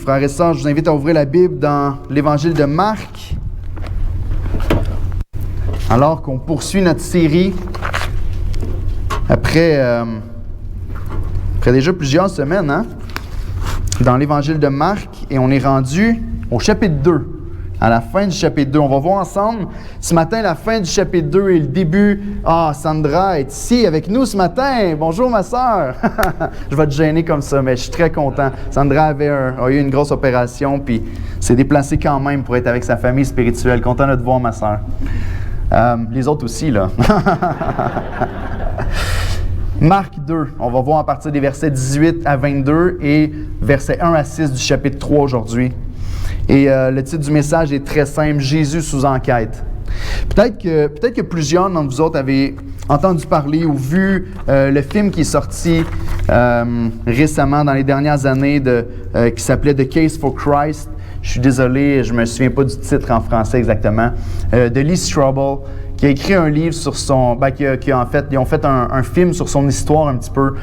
frères et sœurs, je vous invite à ouvrir la Bible dans l'Évangile de Marc. Alors qu'on poursuit notre série après déjà plusieurs semaines, dans l'Évangile de Marc, et on est rendu au chapitre 2, à la fin du chapitre 2. On va voir ensemble ce matin la fin du chapitre 2 et le début. Sandra est ici avec nous ce matin. Bonjour ma sœur. Je vais te gêner comme ça, mais je suis très content. Sandra a eu une grosse opération, puis s'est déplacée quand même pour être avec sa famille spirituelle. Content de te voir ma sœur. Les autres aussi, là. Marc 2, on va voir à partir des versets 18 à 22 et versets 1 à 6 du chapitre 3 aujourd'hui. Et le titre du message est très simple, Jésus sous enquête. Peut-être que plusieurs d'entre vous autres avez entendu parler ou vu le film qui est sorti récemment dans les dernières années qui s'appelait The Case for Christ. Je suis désolé, je ne me souviens pas du titre en français exactement. De Lee Strobel, qui a écrit un livre sur son... ils ont fait un film sur son histoire un petit peu.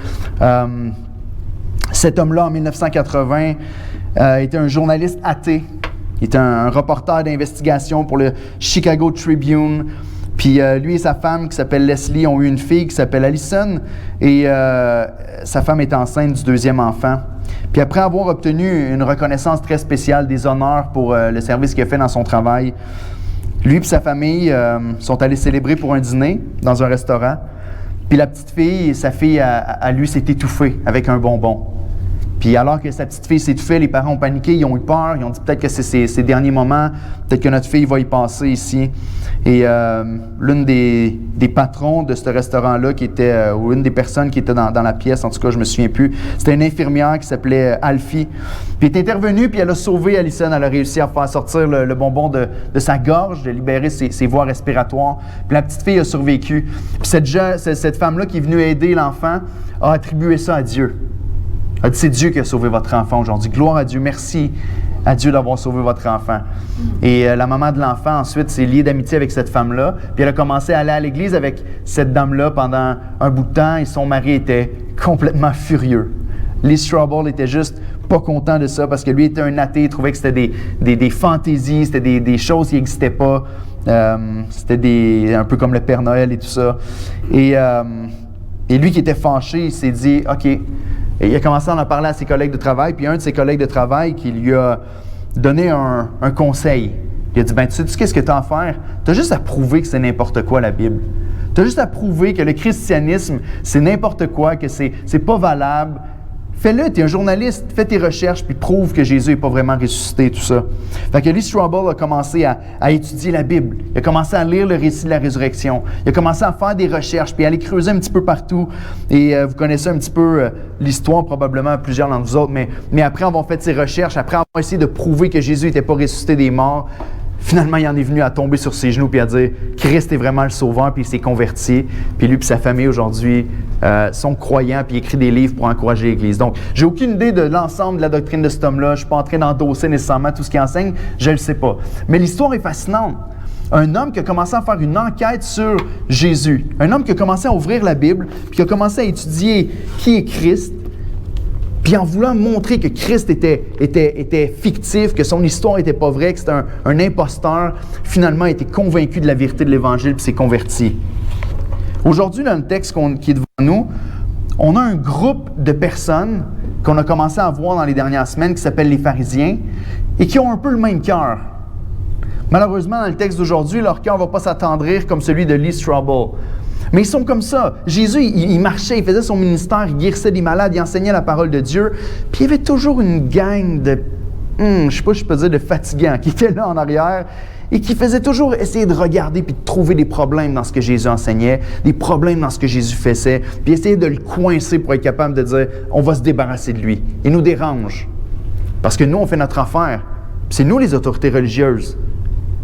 Cet homme-là, en 1980, était un journaliste athée. Il était un reporter d'investigation pour le Chicago Tribune. Puis lui et sa femme, qui s'appelle Leslie, ont eu une fille qui s'appelle Allison. Et sa femme est enceinte du deuxième enfant. Puis après avoir obtenu une reconnaissance très spéciale, des honneurs pour le service qu'il a fait dans son travail, lui et sa famille sont allés célébrer pour un dîner dans un restaurant. Puis la petite fille, sa fille, à lui, s'est étouffée avec un bonbon. Puis alors que sa petite fille s'est étouffée, les parents ont paniqué, ils ont eu peur, ils ont dit peut-être que c'est ses derniers moments, peut-être que notre fille va y passer ici. Et l'une des patrons de ce restaurant-là, ou une des personnes qui était dans la pièce, en tout cas je me souviens plus, c'était une infirmière qui s'appelait Alfie. Puis elle est intervenue, puis elle a sauvé Allison, elle a réussi à faire sortir le bonbon de sa gorge, de libérer ses voies respiratoires. Puis la petite fille a survécu. Puis cette femme-là qui est venue aider l'enfant a attribué ça à Dieu. Elle a dit, c'est Dieu qui a sauvé votre enfant aujourd'hui. Gloire à Dieu, merci à Dieu d'avoir sauvé votre enfant. Et la maman de l'enfant, ensuite, s'est liée d'amitié avec cette femme-là. Puis elle a commencé à aller à l'église avec cette dame-là pendant un bout de temps et son mari était complètement furieux. Lee Strobel était juste pas content de ça parce que lui était un athée, il trouvait que c'était des fantaisies, c'était des choses qui n'existaient pas. C'était un peu comme le Père Noël et tout ça. Et lui qui était fâché, il s'est dit, OK. Et il a commencé à en parler à ses collègues de travail, puis un de ses collègues de travail qui lui a donné un conseil. Il a dit, tu sais qu'est-ce que tu as à faire? Tu as juste à prouver que c'est n'importe quoi la Bible. Tu as juste à prouver que le christianisme, c'est n'importe quoi, que c'est pas valable. Fais-le, tu es un journaliste, fais tes recherches, puis prouve que Jésus n'est pas vraiment ressuscité, tout ça. Fait que Lee Strobel a commencé à étudier la Bible. Il a commencé à lire le récit de la résurrection. Il a commencé à faire des recherches, puis à aller creuser un petit peu partout. Et vous connaissez un petit peu l'histoire, probablement, plusieurs d'entre vous autres, mais après avoir fait ses recherches, après avoir essayé de prouver que Jésus n'était pas ressuscité des morts, finalement, il en est venu à tomber sur ses genoux puis à dire « Christ est vraiment le sauveur », puis il s'est converti. Puis lui et sa famille, aujourd'hui, sont croyants puis écrit des livres pour encourager l'Église. Donc, j'ai aucune idée de l'ensemble de la doctrine de cet homme-là. Je ne suis pas en train d'endosser nécessairement tout ce qu'il enseigne. Je ne le sais pas. Mais l'histoire est fascinante. Un homme qui a commencé à faire une enquête sur Jésus. Un homme qui a commencé à ouvrir la Bible puis qui a commencé à étudier qui est Christ. Puis en voulant montrer que Christ était fictif, que son histoire n'était pas vraie, que c'était un imposteur, finalement a été convaincu de la vérité de l'Évangile puis s'est converti. Aujourd'hui, dans le texte qui est devant nous, on a un groupe de personnes qu'on a commencé à voir dans les dernières semaines qui s'appellent les pharisiens et qui ont un peu le même cœur. Malheureusement, dans le texte d'aujourd'hui, leur cœur ne va pas s'attendrir comme celui de Lee Strobel. Mais ils sont comme ça. Jésus, il marchait, il faisait son ministère, il guérissait des malades, il enseignait la parole de Dieu. Puis il y avait toujours une gang de, je ne sais pas si je peux dire de fatigants, qui étaient là en arrière et qui faisaient toujours essayer de regarder puis de trouver des problèmes dans ce que Jésus enseignait, des problèmes dans ce que Jésus faisait, puis essayer de le coincer pour être capable de dire, on va se débarrasser de lui. Il nous dérange. Parce que nous, on fait notre affaire. Puis c'est nous les autorités religieuses.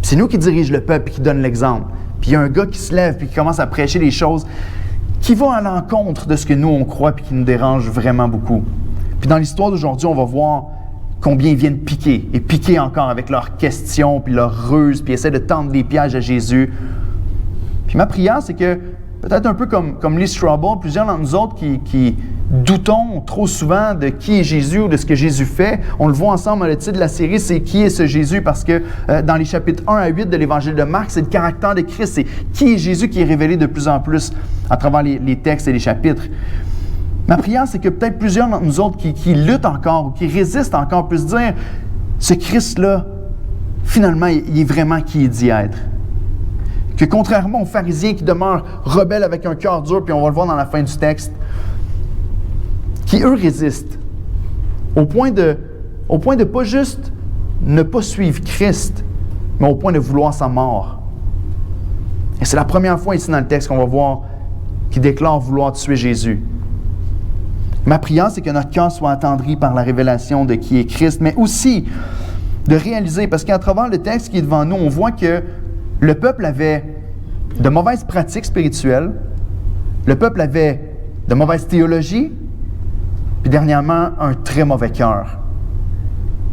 Puis c'est nous qui dirigeons le peuple et qui donnent l'exemple. Puis il y a un gars qui se lève et qui commence à prêcher des choses qui vont à l'encontre de ce que nous, on croit et qui nous dérangent vraiment beaucoup. Puis dans l'histoire d'aujourd'hui, on va voir combien ils viennent piquer, et piquer encore avec leurs questions, puis leurs ruses, puis essaient de tendre des pièges à Jésus. Puis ma prière, c'est que, peut-être un peu comme Lee Strobel, plusieurs d'entre nous autres qui doutons trop souvent de qui est Jésus ou de ce que Jésus fait. On le voit ensemble, le titre de la série, c'est « Qui est ce Jésus? » Parce que dans les chapitres 1 à 8 de l'Évangile de Marc, c'est le caractère de Christ. C'est qui est Jésus qui est révélé de plus en plus à travers les textes et les chapitres. Ma prière, c'est que peut-être plusieurs d'entre nous autres qui luttent encore ou qui résistent encore puissent dire « Ce Christ-là, finalement, il est vraiment qui il dit être. » Que contrairement aux pharisiens qui demeurent rebelles avec un cœur dur, puis on va le voir dans la fin du texte, qui eux résistent au point de pas juste ne pas suivre Christ, mais au point de vouloir sa mort. Et c'est la première fois ici dans le texte qu'on va voir qu'il déclare vouloir tuer Jésus. Ma prière, c'est que notre cœur soit attendri par la révélation de qui est Christ, mais aussi de réaliser, parce qu'à travers le texte qui est devant nous, on voit que le peuple avait de mauvaises pratiques spirituelles, le peuple avait de mauvaises théologies, puis dernièrement, un très mauvais cœur.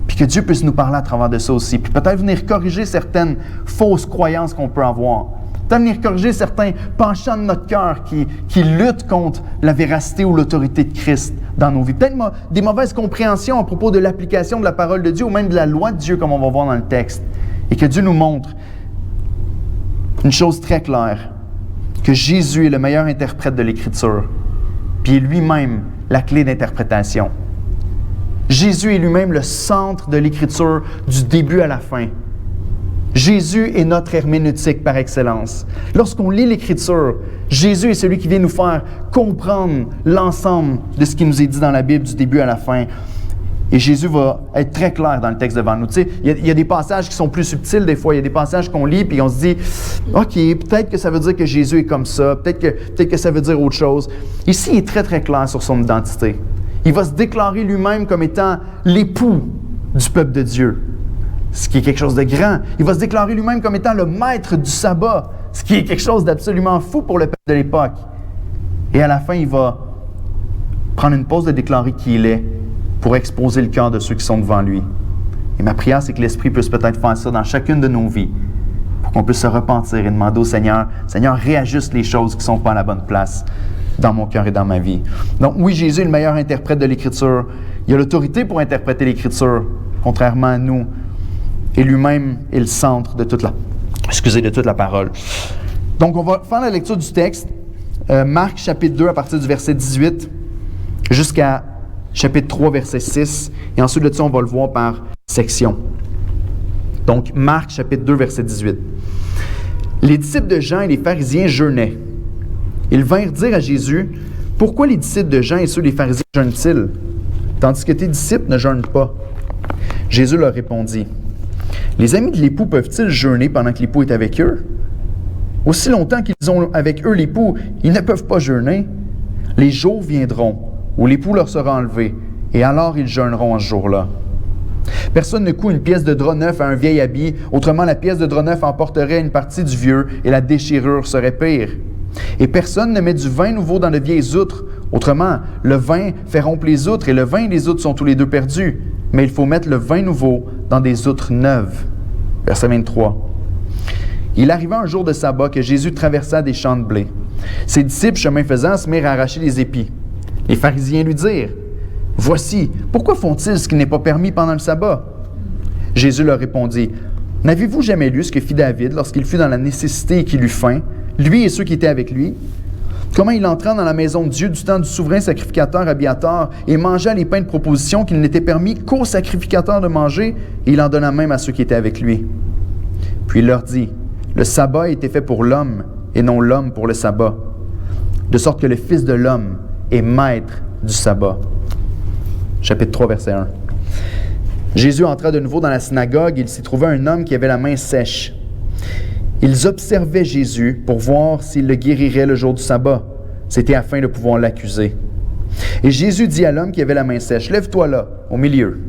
Puis que Dieu puisse nous parler à travers de ça aussi. Puis peut-être venir corriger certaines fausses croyances qu'on peut avoir. Peut-être venir corriger certains penchants de notre cœur qui luttent contre la véracité ou l'autorité de Christ dans nos vies. Peut-être des mauvaises compréhensions à propos de l'application de la parole de Dieu ou même de la loi de Dieu, comme on va voir dans le texte. Et que Dieu nous montre une chose très claire, que Jésus est le meilleur interprète de l'Écriture, puis lui-même la clé d'interprétation. Jésus est lui-même le centre de l'Écriture du début à la fin. Jésus est notre herméneutique par excellence. Lorsqu'on lit l'Écriture, Jésus est celui qui vient nous faire comprendre l'ensemble de ce qui nous est dit dans la Bible du début à la fin. Et Jésus va être très clair dans le texte devant nous. Tu sais, il y a des passages qui sont plus subtils des fois. Il y a des passages qu'on lit puis on se dit « OK, peut-être que ça veut dire que Jésus est comme ça. Peut-être que ça veut dire autre chose. » Ici, il est très, très clair sur son identité. Il va se déclarer lui-même comme étant l'époux du peuple de Dieu, ce qui est quelque chose de grand. Il va se déclarer lui-même comme étant le maître du sabbat, ce qui est quelque chose d'absolument fou pour le peuple de l'époque. Et à la fin, il va prendre une pause de déclarer qui il est pour exposer le cœur de ceux qui sont devant lui. Et ma prière, c'est que l'Esprit puisse peut-être faire ça dans chacune de nos vies, pour qu'on puisse se repentir et demander au Seigneur, « Seigneur, réajuste les choses qui ne sont pas à la bonne place dans mon cœur et dans ma vie. » Donc oui, Jésus est le meilleur interprète de l'Écriture. Il a l'autorité pour interpréter l'Écriture, contrairement à nous. Et lui-même est le centre de toute la parole. Donc on va faire la lecture du texte. Marc chapitre 2 à partir du verset 18 jusqu'à chapitre 3, verset 6, et ensuite de ça, on va le voir par section. Donc, Marc, chapitre 2, verset 18. Les disciples de Jean et les pharisiens jeûnaient. Ils vinrent dire à Jésus, « Pourquoi les disciples de Jean et ceux des pharisiens jeûnent-ils, tandis que tes disciples ne jeûnent pas? » Jésus leur répondit, « Les amis de l'époux peuvent-ils jeûner pendant que l'époux est avec eux? Aussi longtemps qu'ils ont avec eux l'époux, ils ne peuvent pas jeûner. Les jours viendront où l'époux leur sera enlevé, et alors ils jeûneront en ce jour-là. Personne ne coud une pièce de drap neuf à un vieil habit, autrement la pièce de drap neuf emporterait une partie du vieux, et la déchirure serait pire. Et personne ne met du vin nouveau dans de vieilles outres, autrement le vin fait rompre les outres, et le vin et les outres sont tous les deux perdus. Mais il faut mettre le vin nouveau dans des outres neuves. » Verset 23. Il arriva un jour de sabbat que Jésus traversa des champs de blé. Ses disciples, chemin faisant, se mirent à arracher les épis. Les pharisiens lui dirent, « Voici, pourquoi font-ils ce qui n'est pas permis pendant le sabbat? » Jésus leur répondit, « N'avez-vous jamais lu ce que fit David lorsqu'il fut dans la nécessité et qu'il eut faim, lui et ceux qui étaient avec lui? Comment il entra dans la maison de Dieu du temps du souverain sacrificateur Abiatar et mangea les pains de proposition qu'il n'était permis qu'aux sacrificateurs de manger, et il en donna même à ceux qui étaient avec lui. Puis il leur dit, « Le sabbat a été fait pour l'homme, et non l'homme pour le sabbat, de sorte que le Fils de l'homme est maître du sabbat. » Chapitre 3, verset 1. Jésus entra de nouveau dans la synagogue et il s'y trouva un homme qui avait la main sèche. Ils observaient Jésus pour voir s'il le guérirait le jour du sabbat. C'était afin de pouvoir l'accuser. Et Jésus dit à l'homme qui avait la main sèche, « Lève-toi là, au milieu. »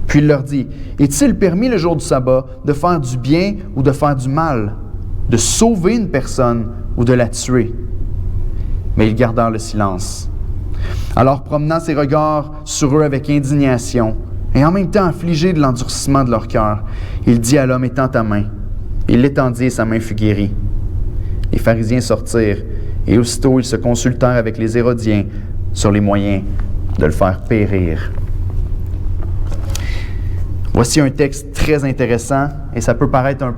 Puis il leur dit, « Est-il permis le jour du sabbat de faire du bien ou de faire du mal, de sauver une personne ou de la tuer? » Mais ils gardèrent le silence. Alors, promenant ses regards sur eux avec indignation, et en même temps affligé de l'endurcissement de leur cœur, il dit à l'homme, « Étends ta main. » Il l'étendit et sa main fut guérie. Les pharisiens sortirent, et aussitôt ils se consultèrent avec les Hérodiens sur les moyens de le faire périr. Voici un texte très intéressant, et ça peut paraître un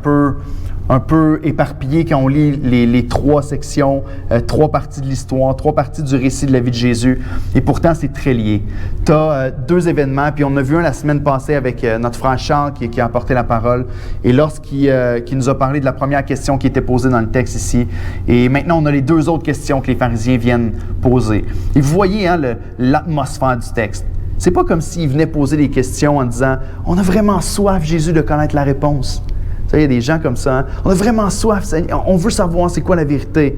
peu éparpillé quand on lit les trois sections, trois parties de l'histoire, trois parties du récit de la vie de Jésus, et pourtant c'est très lié. Tu as deux événements, puis on a vu un la semaine passée avec notre frère Charles qui a apporté la parole, et lorsqu'il nous a parlé de la première question qui était posée dans le texte ici, et maintenant on a les deux autres questions que les pharisiens viennent poser. Et vous voyez l'atmosphère du texte. C'est pas comme s'ils venaient poser des questions en disant « On a vraiment soif, Jésus, de connaître la réponse. » Vous savez, il y a des gens comme ça. Hein? On a vraiment soif, on veut savoir c'est quoi la vérité.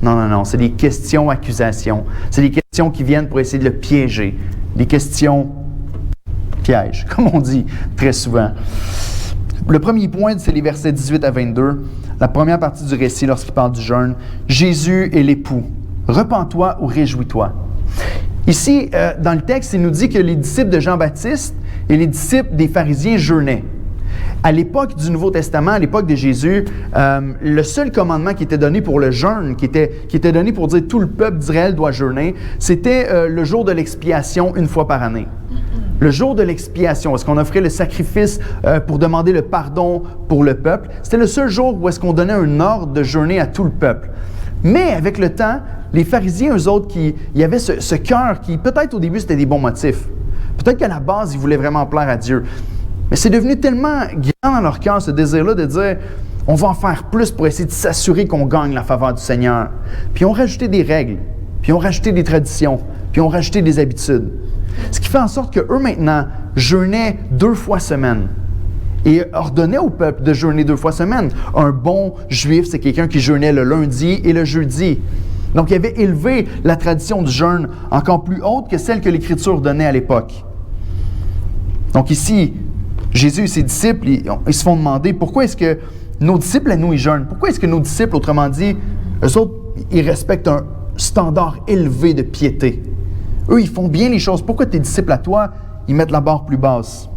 Non, c'est des questions-accusations. C'est des questions qui viennent pour essayer de le piéger. Des questions pièges, comme on dit très souvent. Le premier point, c'est les versets 18 à 22. La première partie du récit lorsqu'il parle du jeûne. Jésus et l'époux. Repens-toi ou réjouis-toi. Ici, dans le texte, il nous dit que les disciples de Jean-Baptiste et les disciples des pharisiens jeûnaient. À l'époque du Nouveau Testament, à l'époque de Jésus, le seul commandement qui était donné pour le jeûne, qui était donné pour dire tout le peuple d'Israël doit jeûner, c'était le jour de l'expiation une fois par année. Le jour de l'expiation, est-ce qu'on offrait le sacrifice pour demander le pardon pour le peuple? C'était le seul jour où est-ce qu'on donnait un ordre de jeûner à tout le peuple. Mais avec le temps, les pharisiens, eux autres, il y avait ce cœur qui, peut-être au début, c'était des bons motifs. Peut-être qu'à la base, ils voulaient vraiment plaire à Dieu. Mais c'est devenu tellement grand dans leur cœur, ce désir-là de dire « On va en faire plus pour essayer de s'assurer qu'on gagne la faveur du Seigneur. » Puis ils ont rajouté des règles, puis ils ont rajouté des traditions, puis ils ont rajouté des habitudes. Ce qui fait en sorte qu'eux, maintenant, jeûnaient 2 fois semaine. Et ordonnait au peuple de jeûner 2 fois semaine. Un bon juif, c'est quelqu'un qui jeûnait le lundi et le jeudi. Donc, il avait élevé la tradition du jeûne encore plus haute que celle que l'Écriture donnait à l'époque. Donc ici, Jésus et ses disciples, ils se font demander pourquoi est-ce que nos disciples, à nous, ils jeûnent? Pourquoi est-ce que nos disciples, autrement dit, eux autres, ils respectent un standard élevé de piété? Eux, ils font bien les choses. Pourquoi tes disciples à toi, ils mettent la barre plus basse?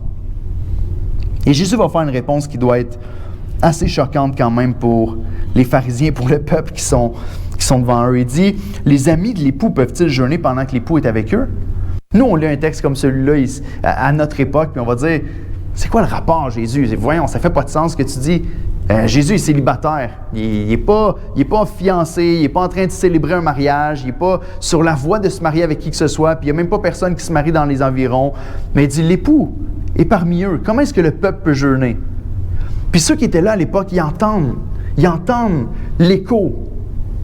Et Jésus va faire une réponse qui doit être assez choquante quand même pour les pharisiens, pour le peuple qui sont devant eux. Il dit, « Les amis de l'époux peuvent-ils jeûner pendant que l'époux est avec eux? » Nous, on lit un texte comme celui-là à notre époque, puis on va dire, « C'est quoi le rapport, Jésus? » Voyons, ça ne fait pas de sens ce que tu dis. Jésus est célibataire. Il n'est pas fiancé, il n'est pas en train de célébrer un mariage, il n'est pas sur la voie de se marier avec qui que ce soit, puis il n'y a même pas personne qui se marie dans les environs. Mais il dit, l'époux est parmi eux. Comment est-ce que le peuple peut jeûner? Puis ceux qui étaient là à l'époque, ils entendent l'écho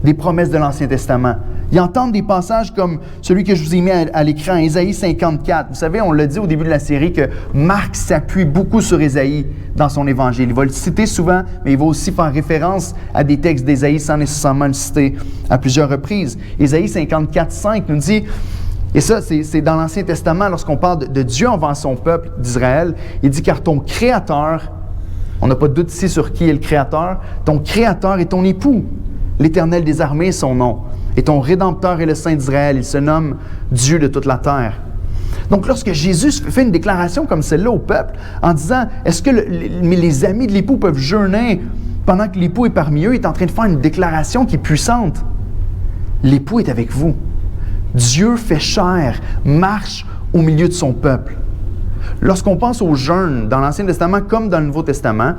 des promesses de l'Ancien Testament. Ils entendent des passages comme celui que je vous ai mis à l'écran, Ésaïe 54. Vous savez, on l'a dit au début de la série que Marc s'appuie beaucoup sur Ésaïe dans son évangile. Il va le citer souvent, mais il va aussi faire référence à des textes d'Ésaïe sans nécessairement le citer à plusieurs reprises. Ésaïe 54, 5 nous dit, et ça, c'est dans l'Ancien Testament, lorsqu'on parle de Dieu envers son peuple d'Israël, il dit, car ton Créateur, on n'a pas de doute ici sur qui est le Créateur, ton Créateur est ton époux. L'Éternel des armées est son nom. Et ton Rédempteur est le Saint d'Israël. Il se nomme Dieu de toute la terre. Donc, lorsque Jésus fait une déclaration comme celle-là au peuple, en disant, est-ce que les amis de l'époux peuvent jeûner pendant que l'époux est parmi eux, il est en train de faire une déclaration qui est puissante. L'époux est avec vous. Dieu fait chair, marche au milieu de son peuple. Lorsqu'on pense au jeûne dans l'Ancien Testament comme dans le Nouveau Testament,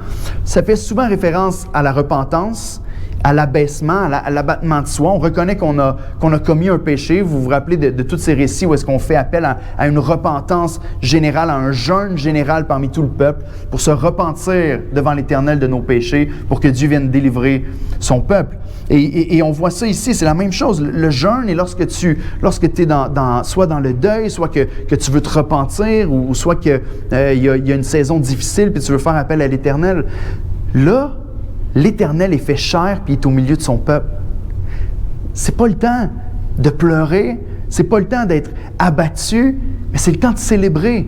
ça fait souvent référence à la repentance, à l'abaissement, à l'abattement de soi. On reconnaît qu'on a commis un péché. Vous vous rappelez de tous ces récits où est-ce qu'on fait appel à une repentance générale, à un jeûne général parmi tout le peuple pour se repentir devant l'Éternel de nos péchés, pour que Dieu vienne délivrer son peuple. Et on voit ça ici, c'est la même chose. Le jeûne est lorsque tu es soit dans le deuil, soit que tu veux te repentir, ou soit qu'il y a une saison difficile puis tu veux faire appel à l'Éternel. Là, l'Éternel est fait chair puis il est au milieu de son peuple. C'est pas le temps de pleurer, c'est pas le temps d'être abattu, mais c'est le temps de célébrer.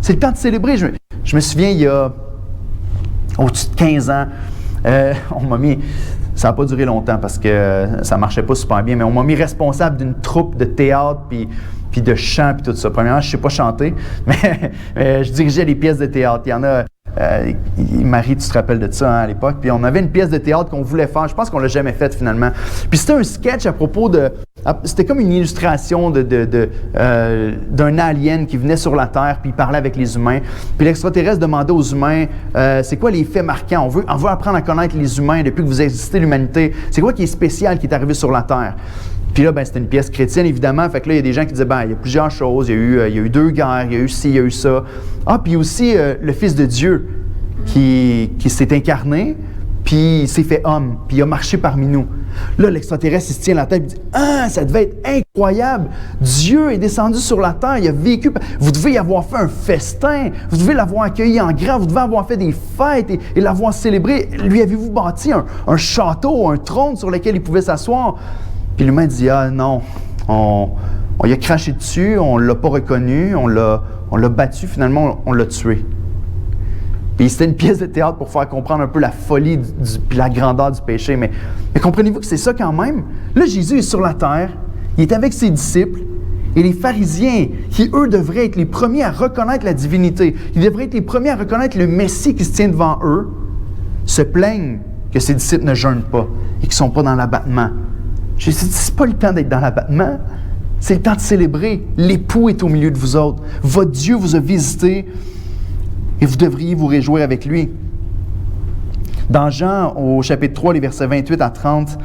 C'est le temps de célébrer. Je me souviens, il y a au-dessus de 15 ans, on m'a mis... Ça n'a pas duré longtemps parce que ça ne marchait pas super bien, mais on m'a mis responsable d'une troupe de théâtre puis de chant puis tout ça. Premièrement, je ne sais pas chanter, mais je dirigeais les pièces de théâtre. Il y en a Marie, tu te rappelles de ça à l'époque. Puis on avait une pièce de théâtre qu'on voulait faire. Je pense qu'on l'a jamais faite finalement. Puis c'était un sketch à propos de... C'était comme une illustration d'un alien qui venait sur la Terre puis il parlait avec les humains. Puis l'extraterrestre demandait aux humains, c'est quoi les faits marquants? On veut apprendre à connaître les humains depuis que vous existez, l'humanité. C'est quoi qui est spécial qui est arrivé sur la Terre? Puis là, c'était une pièce chrétienne, évidemment. Fait que là, il y a des gens qui disaient, il y a plusieurs choses. Il y a eu 2 guerres, il y a eu ci, il y a eu ça. Ah, puis aussi le Fils de Dieu qui s'est incarné, puis il s'est fait homme, puis il a marché parmi nous. Là, l'extraterrestre, il se tient la tête et dit, « Ah, ça devait être incroyable! Dieu est descendu sur la terre, il a vécu. Vous devez y avoir fait un festin, vous devez l'avoir accueilli en grand, vous devez avoir fait des fêtes et l'avoir célébré. Lui avez-vous bâti un château, un trône sur lequel il pouvait s'asseoir? » Puis l'humain dit, « Ah non, on y a craché dessus, on ne l'a pas reconnu, on l'a battu, finalement, on l'a tué. » Puis c'était une pièce de théâtre pour faire comprendre un peu la folie puis la grandeur du péché. Mais comprenez-vous que c'est ça quand même? Là, Jésus est sur la terre, il est avec ses disciples, et les pharisiens, qui eux devraient être les premiers à reconnaître la divinité, ils devraient être les premiers à reconnaître le Messie qui se tient devant eux, se plaignent que ses disciples ne jeûnent pas et qu'ils ne sont pas dans l'abattement. Jésus dit, c'est pas le temps d'être dans l'abattement, c'est le temps de célébrer. L'époux est au milieu de vous autres. Votre Dieu vous a visité et vous devriez vous réjouir avec lui. Dans Jean, au chapitre 3, les versets 28 à 30,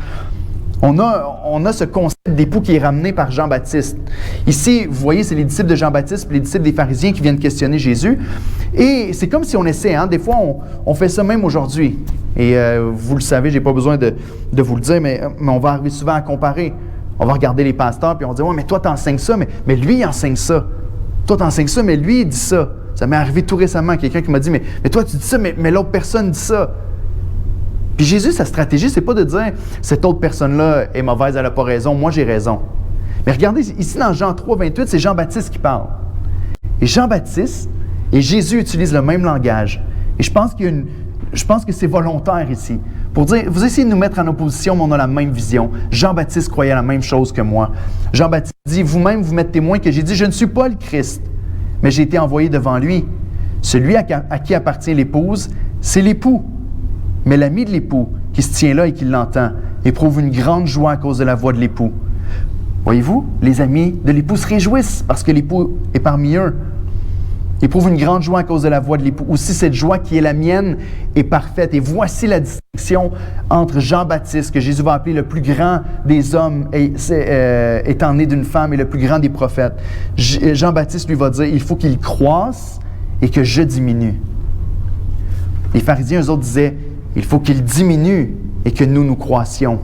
on a ce concept d'époux qui est ramené par Jean-Baptiste. Ici, vous voyez, c'est les disciples de Jean-Baptiste et les disciples des pharisiens qui viennent questionner Jésus. Et c'est comme si on essaie, des fois on fait ça même aujourd'hui. Et vous le savez, je n'ai pas besoin de vous le dire, mais on va arriver souvent à comparer. On va regarder les pasteurs puis on dit « Ouais, mais toi, tu enseignes ça, mais lui, il enseigne ça. Toi, tu enseignes ça, mais lui, il dit ça. » Ça m'est arrivé tout récemment, quelqu'un qui m'a dit « Mais toi, tu dis ça, mais l'autre personne dit ça. » Puis Jésus, sa stratégie, c'est pas de dire « Cette autre personne-là est mauvaise, elle n'a pas raison, moi j'ai raison. » Mais regardez, ici dans Jean 3, 28, c'est Jean-Baptiste qui parle. Et Jean-Baptiste et Jésus utilisent le même langage. Et je pense que c'est volontaire ici. Pour dire, vous essayez de nous mettre en opposition, mais on a la même vision. Jean-Baptiste croyait la même chose que moi. Jean-Baptiste dit, vous-même, vous m'êtes témoin que j'ai dit, je ne suis pas le Christ, mais j'ai été envoyé devant lui. Celui à qui appartient l'épouse, c'est l'époux. Mais l'ami de l'époux, qui se tient là et qui l'entend, éprouve une grande joie à cause de la voix de l'époux. Voyez-vous, les amis de l'époux se réjouissent parce que l'époux est parmi eux. Éprouve une grande joie à cause de la voix de l'époux. Aussi, cette joie qui est la mienne est parfaite. Et voici la distinction entre Jean-Baptiste, que Jésus va appeler le plus grand des hommes, étant né d'une femme, et le plus grand des prophètes. Jean-Baptiste lui va dire, il faut qu'il croisse et que je diminue. Les pharisiens, eux autres, disaient, il faut qu'il diminue et que nous croissions.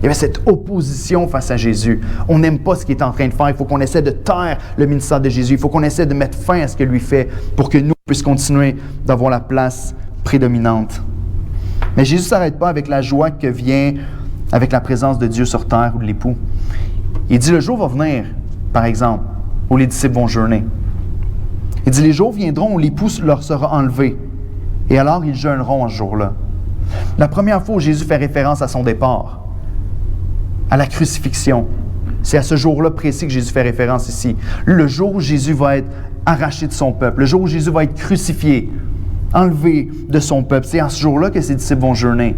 Il y avait cette opposition face à Jésus. On n'aime pas ce qu'il est en train de faire. Il faut qu'on essaie de taire le ministère de Jésus. Il faut qu'on essaie de mettre fin à ce que lui fait pour que nous puissions continuer d'avoir la place prédominante. Mais Jésus ne s'arrête pas avec la joie que vient avec la présence de Dieu sur terre ou de l'époux. Il dit, le jour va venir, par exemple, où les disciples vont jeûner. Il dit, les jours viendront où l'époux leur sera enlevé. Et alors, ils jeûneront en ce jour-là. La première fois où Jésus fait référence à son départ, à la crucifixion, c'est à ce jour-là précis que Jésus fait référence ici. Le jour où Jésus va être arraché de son peuple, le jour où Jésus va être crucifié, enlevé de son peuple, c'est à ce jour-là que ses disciples vont jeûner.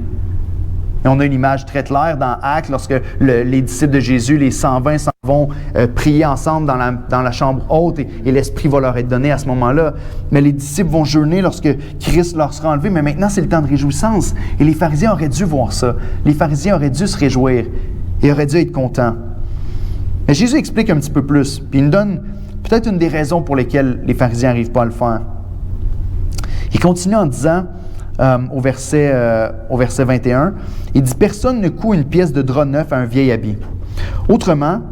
Et on a une image très claire dans Actes, lorsque les disciples de Jésus, les 120, s'en vont prier ensemble dans la chambre haute et l'Esprit va leur être donné à ce moment-là. Mais les disciples vont jeûner lorsque Christ leur sera enlevé. Mais maintenant, c'est le temps de réjouissance. Et les pharisiens auraient dû voir ça. Les pharisiens auraient dû se réjouir et auraient dû être contents. Mais Jésus explique un petit peu plus. Puis il nous donne peut-être une des raisons pour lesquelles les pharisiens n'arrivent pas à le faire. Il continue en disant... au verset 21, il dit « Personne ne coud une pièce de drap neuf à un vieil habit. Autrement,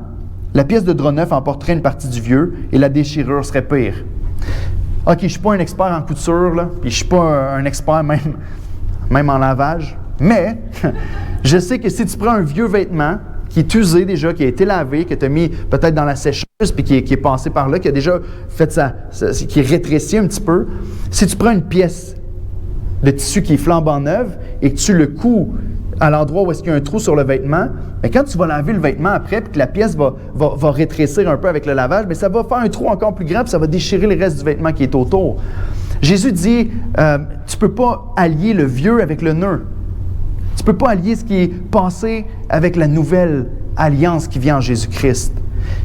la pièce de drap neuf emporterait une partie du vieux et la déchirure serait pire. » OK, je ne suis pas un expert en couture, là, puis je ne suis pas un expert même en lavage, mais je sais que si tu prends un vieux vêtement qui est usé déjà, qui a été lavé, que tu as mis peut-être dans la sécheuse, puis qui est passé par là, qui a déjà fait qui est rétréci un petit peu, si tu prends une pièce de tissu qui est flambant neuve et que tu le couds à l'endroit où est-ce qu'il y a un trou sur le vêtement, bien, quand tu vas laver le vêtement après puis que la pièce va rétrécir un peu avec le lavage, bien, ça va faire un trou encore plus grand puis ça va déchirer le reste du vêtement qui est autour. Jésus dit, tu ne peux pas allier le vieux avec le neuf. Tu ne peux pas allier ce qui est passé avec la nouvelle alliance qui vient en Jésus-Christ.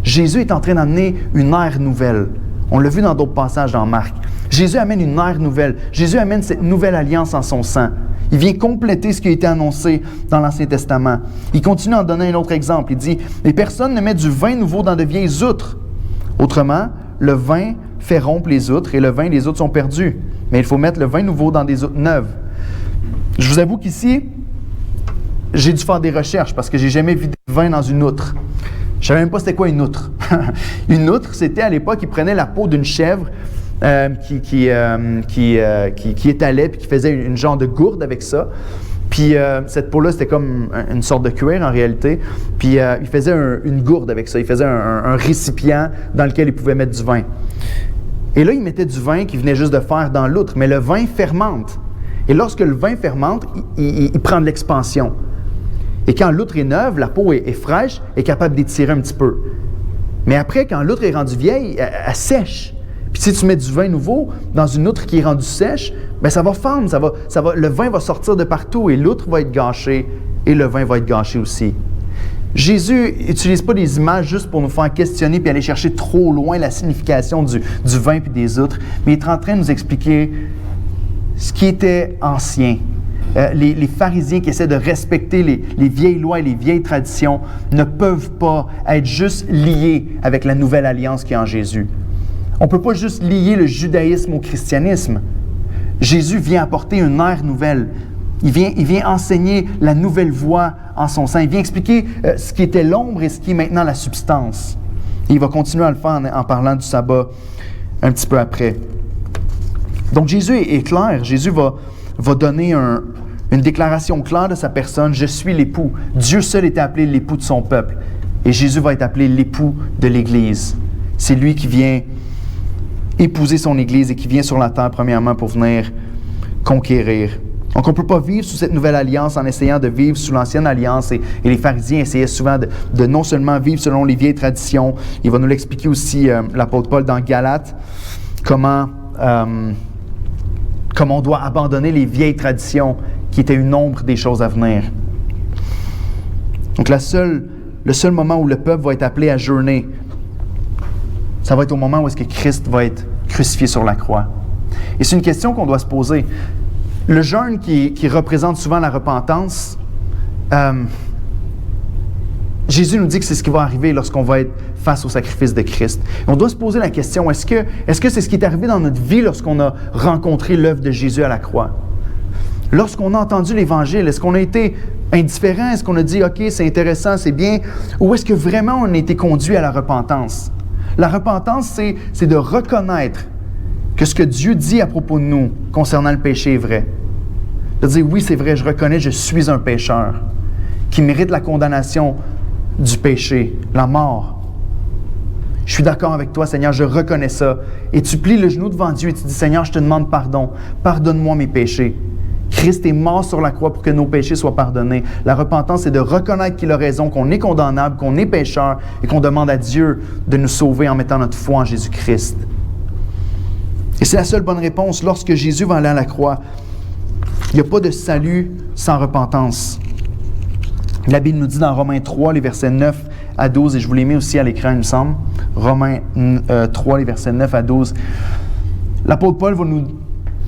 Jésus est en train d'amener une ère nouvelle. On l'a vu dans d'autres passages dans Marc. Jésus amène une ère nouvelle. Jésus amène cette nouvelle alliance en son sang. Il vient compléter ce qui a été annoncé dans l'Ancien Testament. Il continue à en donner un autre exemple. Il dit, « Les personnes ne mettent du vin nouveau dans de vieilles outres. Autrement, le vin fait rompre les outres et le vin et les outres sont perdus. Mais il faut mettre le vin nouveau dans des outres neuves. » Je vous avoue qu'ici, j'ai dû faire des recherches parce que j'ai jamais vu du vin dans une outre. Je ne savais même pas c'était quoi une outre. Une outre, c'était à l'époque, ils prenaient la peau d'une chèvre qui étalait puis qui faisait une genre de gourde avec ça. Puis cette peau-là, c'était comme une sorte de cuir en réalité. Puis il faisait une gourde avec ça. Il faisait un récipient dans lequel il pouvait mettre du vin. Et là, il mettait du vin qu'il venait juste de faire dans l'outre. Mais le vin fermente. Et lorsque le vin fermente, il prend de l'expansion. Et quand l'outre est neuve, la peau est fraîche, est capable d'étirer un petit peu. Mais après, quand l'outre est rendue vieille, elle sèche. Puis si tu mets du vin nouveau dans une outre qui est rendue sèche, bien ça va fendre, le vin va sortir de partout et l'outre va être gâchée et le vin va être gâché aussi. Jésus n'utilise pas des images juste pour nous faire questionner puis aller chercher trop loin la signification du vin puis des outres, mais il est en train de nous expliquer ce qui était ancien. Les pharisiens qui essaient de respecter les vieilles lois et les vieilles traditions ne peuvent pas être juste liés avec la nouvelle alliance qui est en Jésus. On ne peut pas juste lier le judaïsme au christianisme. Jésus vient apporter une ère nouvelle. Il vient enseigner la nouvelle voie en son sein. Il vient expliquer ce qui était l'ombre et ce qui est maintenant la substance. Et il va continuer à le faire en parlant du sabbat un petit peu après. Donc Jésus est clair. Jésus va donner une déclaration claire de sa personne. Je suis l'époux. Dieu seul était appelé l'époux de son peuple. Et Jésus va être appelé l'époux de l'Église. C'est lui qui vient épouser son Église et qui vient sur la terre premièrement pour venir conquérir. Donc on ne peut pas vivre sous cette nouvelle alliance en essayant de vivre sous l'ancienne alliance. Et les pharisiens essayaient souvent de non seulement vivre selon les vieilles traditions, il va nous l'expliquer aussi l'apôtre Paul dans Galates, comment on doit abandonner les vieilles traditions qui étaient une ombre des choses à venir. Donc le seul moment où le peuple va être appelé à jeûner, ça va être au moment où est-ce que Christ va être crucifié sur la croix. Et c'est une question qu'on doit se poser. Le jeûne qui représente souvent la repentance, Jésus nous dit que c'est ce qui va arriver lorsqu'on va être face au sacrifice de Christ. Et on doit se poser la question, est-ce que c'est ce qui est arrivé dans notre vie lorsqu'on a rencontré l'œuvre de Jésus à la croix? Lorsqu'on a entendu l'Évangile, est-ce qu'on a été indifférent? Est-ce qu'on a dit, OK, c'est intéressant, c'est bien? Ou est-ce que vraiment on a été conduit à la repentance? La repentance, c'est de reconnaître que ce que Dieu dit à propos de nous concernant le péché est vrai. De dire, oui, c'est vrai, je reconnais, je suis un pécheur qui mérite la condamnation du péché, la mort. Je suis d'accord avec toi, Seigneur, je reconnais ça. Et tu plies le genou devant Dieu et tu dis, Seigneur, je te demande pardon. Pardonne-moi mes péchés. Christ est mort sur la croix pour que nos péchés soient pardonnés. La repentance, c'est de reconnaître qu'il a raison, qu'on est condamnable, qu'on est pécheur et qu'on demande à Dieu de nous sauver en mettant notre foi en Jésus-Christ. Et c'est la seule bonne réponse. Lorsque Jésus va aller à la croix, il n'y a pas de salut sans repentance. La Bible nous dit dans Romains 3, les versets 9 à 12, et je vous l'ai mis aussi à l'écran, il me semble. Romains 3, les versets 9 à 12. L'apôtre Paul va nous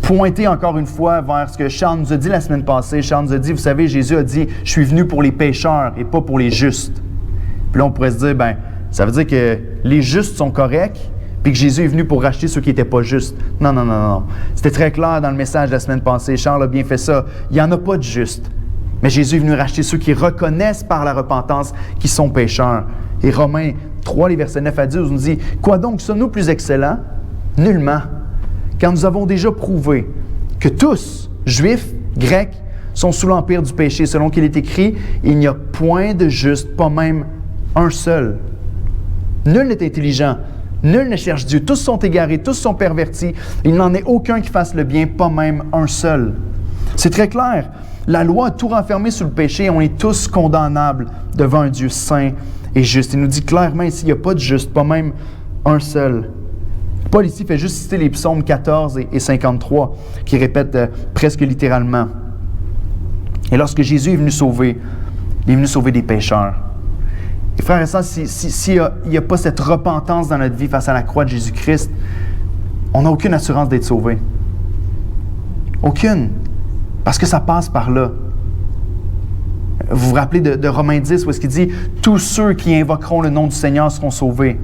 pointer encore une fois vers ce que Charles nous a dit la semaine passée. Charles nous a dit, vous savez, Jésus a dit, je suis venu pour les pécheurs et pas pour les justes. Puis là, on pourrait se dire, ça veut dire que les justes sont corrects, puis que Jésus est venu pour racheter ceux qui n'étaient pas justes. Non. C'était très clair dans le message de la semaine passée. Charles a bien fait ça. Il n'y en a pas de justes. Mais Jésus est venu racheter ceux qui reconnaissent par la repentance qu'ils sont pécheurs. Et Romains 3, les versets 9 à 10, nous dit, « Quoi donc, sommes-nous plus excellents? Nullement. Quand nous avons déjà prouvé que tous, juifs, grecs, sont sous l'empire du péché, selon qu'il est écrit, il n'y a point de juste, pas même un seul. Nul n'est intelligent, nul ne cherche Dieu, tous sont égarés, tous sont pervertis, il n'en est aucun qui fasse le bien, pas même un seul. » C'est très clair. La loi a tout renfermé sous le péché et on est tous condamnables devant un Dieu saint et juste. Il nous dit clairement ici, il n'y a pas de juste, pas même un seul. Paul ici fait juste citer les psaumes 14 et 53, qui répètent presque littéralement. Et lorsque Jésus est venu sauver, il est venu sauver des pécheurs. Et frères et sœurs, s'il n'y a pas cette repentance dans notre vie face à la croix de Jésus-Christ, on n'a aucune assurance d'être sauvé. Aucune. Parce que ça passe par là. Vous vous rappelez de Romains 10, où est-ce qu'il dit « Tous ceux qui invoqueront le nom du Seigneur seront sauvés ».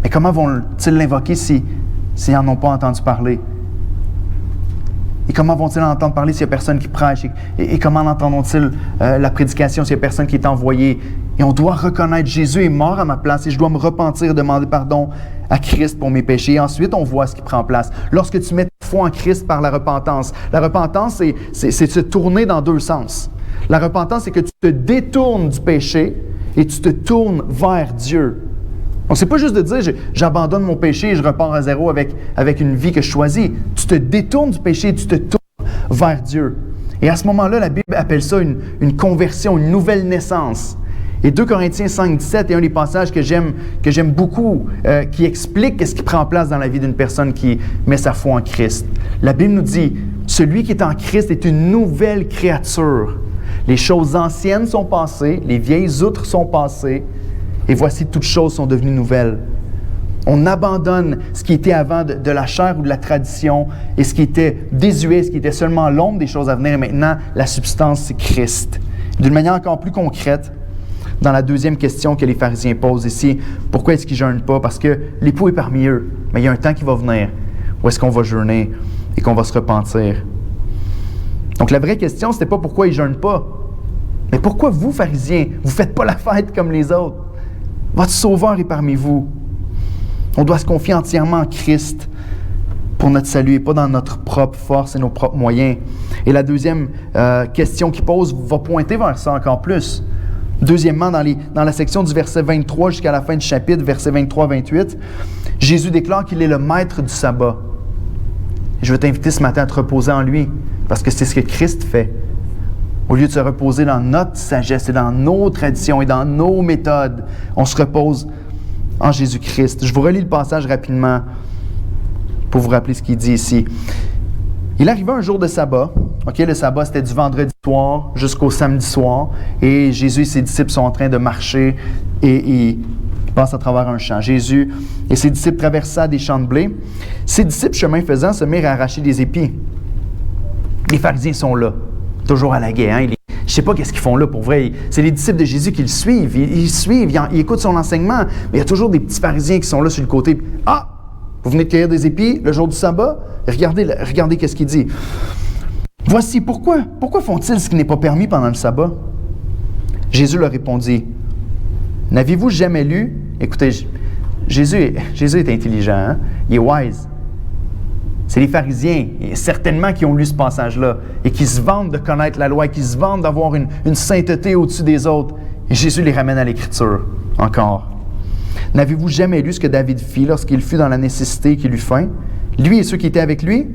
Mais comment vont-ils l'invoquer s'ils n'en ont pas entendu parler? Et comment vont-ils en entendre parler s'il n'y a personne qui prêche? Et comment entendront-ils la prédication s'il n'y a personne qui est envoyé? Et on doit reconnaître Jésus est mort à ma place et je dois me repentir, demander pardon à Christ pour mes péchés. Et ensuite, on voit ce qui prend place. Lorsque tu mets ta foi en Christ par la repentance c'est se tourner dans deux sens. La repentance, c'est que tu te détournes du péché et tu te tournes vers Dieu. Donc, ce n'est pas juste de dire j'abandonne mon péché et je repars à zéro avec une vie que je choisis. Tu te détournes du péché et tu te tournes vers Dieu. Et à ce moment-là, la Bible appelle ça une conversion, une nouvelle naissance. Et 2 Corinthiens 5,17 est un des passages que j'aime beaucoup, qui explique ce qui prend place dans la vie d'une personne qui met sa foi en Christ. La Bible nous dit « Celui qui est en Christ est une nouvelle créature. Les choses anciennes sont passées, les vieilles outres sont passées, et voici toutes choses sont devenues nouvelles. » On abandonne ce qui était avant de la chair ou de la tradition et ce qui était désuet, ce qui était seulement l'ombre des choses à venir. Et maintenant, la substance, c'est Christ. D'une manière encore plus concrète, dans la deuxième question que les pharisiens posent ici, pourquoi est-ce qu'ils ne jeûnent pas? Parce que l'époux est parmi eux, mais il y a un temps qui va venir où est-ce qu'on va jeûner et qu'on va se repentir. Donc la vraie question, ce n'était pas pourquoi ils ne jeûnent pas, mais pourquoi vous, pharisiens, vous ne faites pas la fête comme les autres? Votre Sauveur est parmi vous. On doit se confier entièrement en Christ pour notre salut et pas dans notre propre force et nos propres moyens. Et la deuxième question qu'il pose va pointer vers ça encore plus. Deuxièmement, dans la section du verset 23 jusqu'à la fin du chapitre, verset 23-28, Jésus déclare qu'il est le maître du sabbat. Je veux t'inviter ce matin à te reposer en lui, parce que c'est ce que Christ fait. Au lieu de se reposer dans notre sagesse et dans nos traditions et dans nos méthodes, on se repose en Jésus-Christ. Je vous relis le passage rapidement pour vous rappeler ce qu'il dit ici. Il arriva un jour de sabbat. Le sabbat, c'était du vendredi soir jusqu'au samedi soir. Et Jésus et ses disciples sont en train de marcher et ils passent à travers un champ. Jésus et ses disciples traversaient des champs de blé. Ses disciples, chemin faisant, se mirent à arracher des épis. Les pharisiens sont là, toujours à la guet. Je ne sais pas qu'est-ce qu'ils font là pour vrai. C'est les disciples de Jésus qui le suivent. Ils suivent, ils écoutent son enseignement. Mais il y a toujours des petits pharisiens qui sont là sur le côté. « Ah! Vous venez de cueillir des épis le jour du sabbat? Regardez qu'est-ce qu'il dit. Voici pourquoi font-ils ce qui n'est pas permis pendant le sabbat? Jésus leur répondit, n'avez-vous jamais lu? Écoutez, Jésus est intelligent, hein? Il est wise. C'est les pharisiens, certainement, qui ont lu ce passage-là et qui se vantent de connaître la loi, qui se vantent d'avoir une sainteté au-dessus des autres. Et Jésus les ramène à l'Écriture, encore. N'avez-vous jamais lu ce que David fit lorsqu'il fut dans la nécessité et qu'il eut faim? Lui et ceux qui étaient avec lui?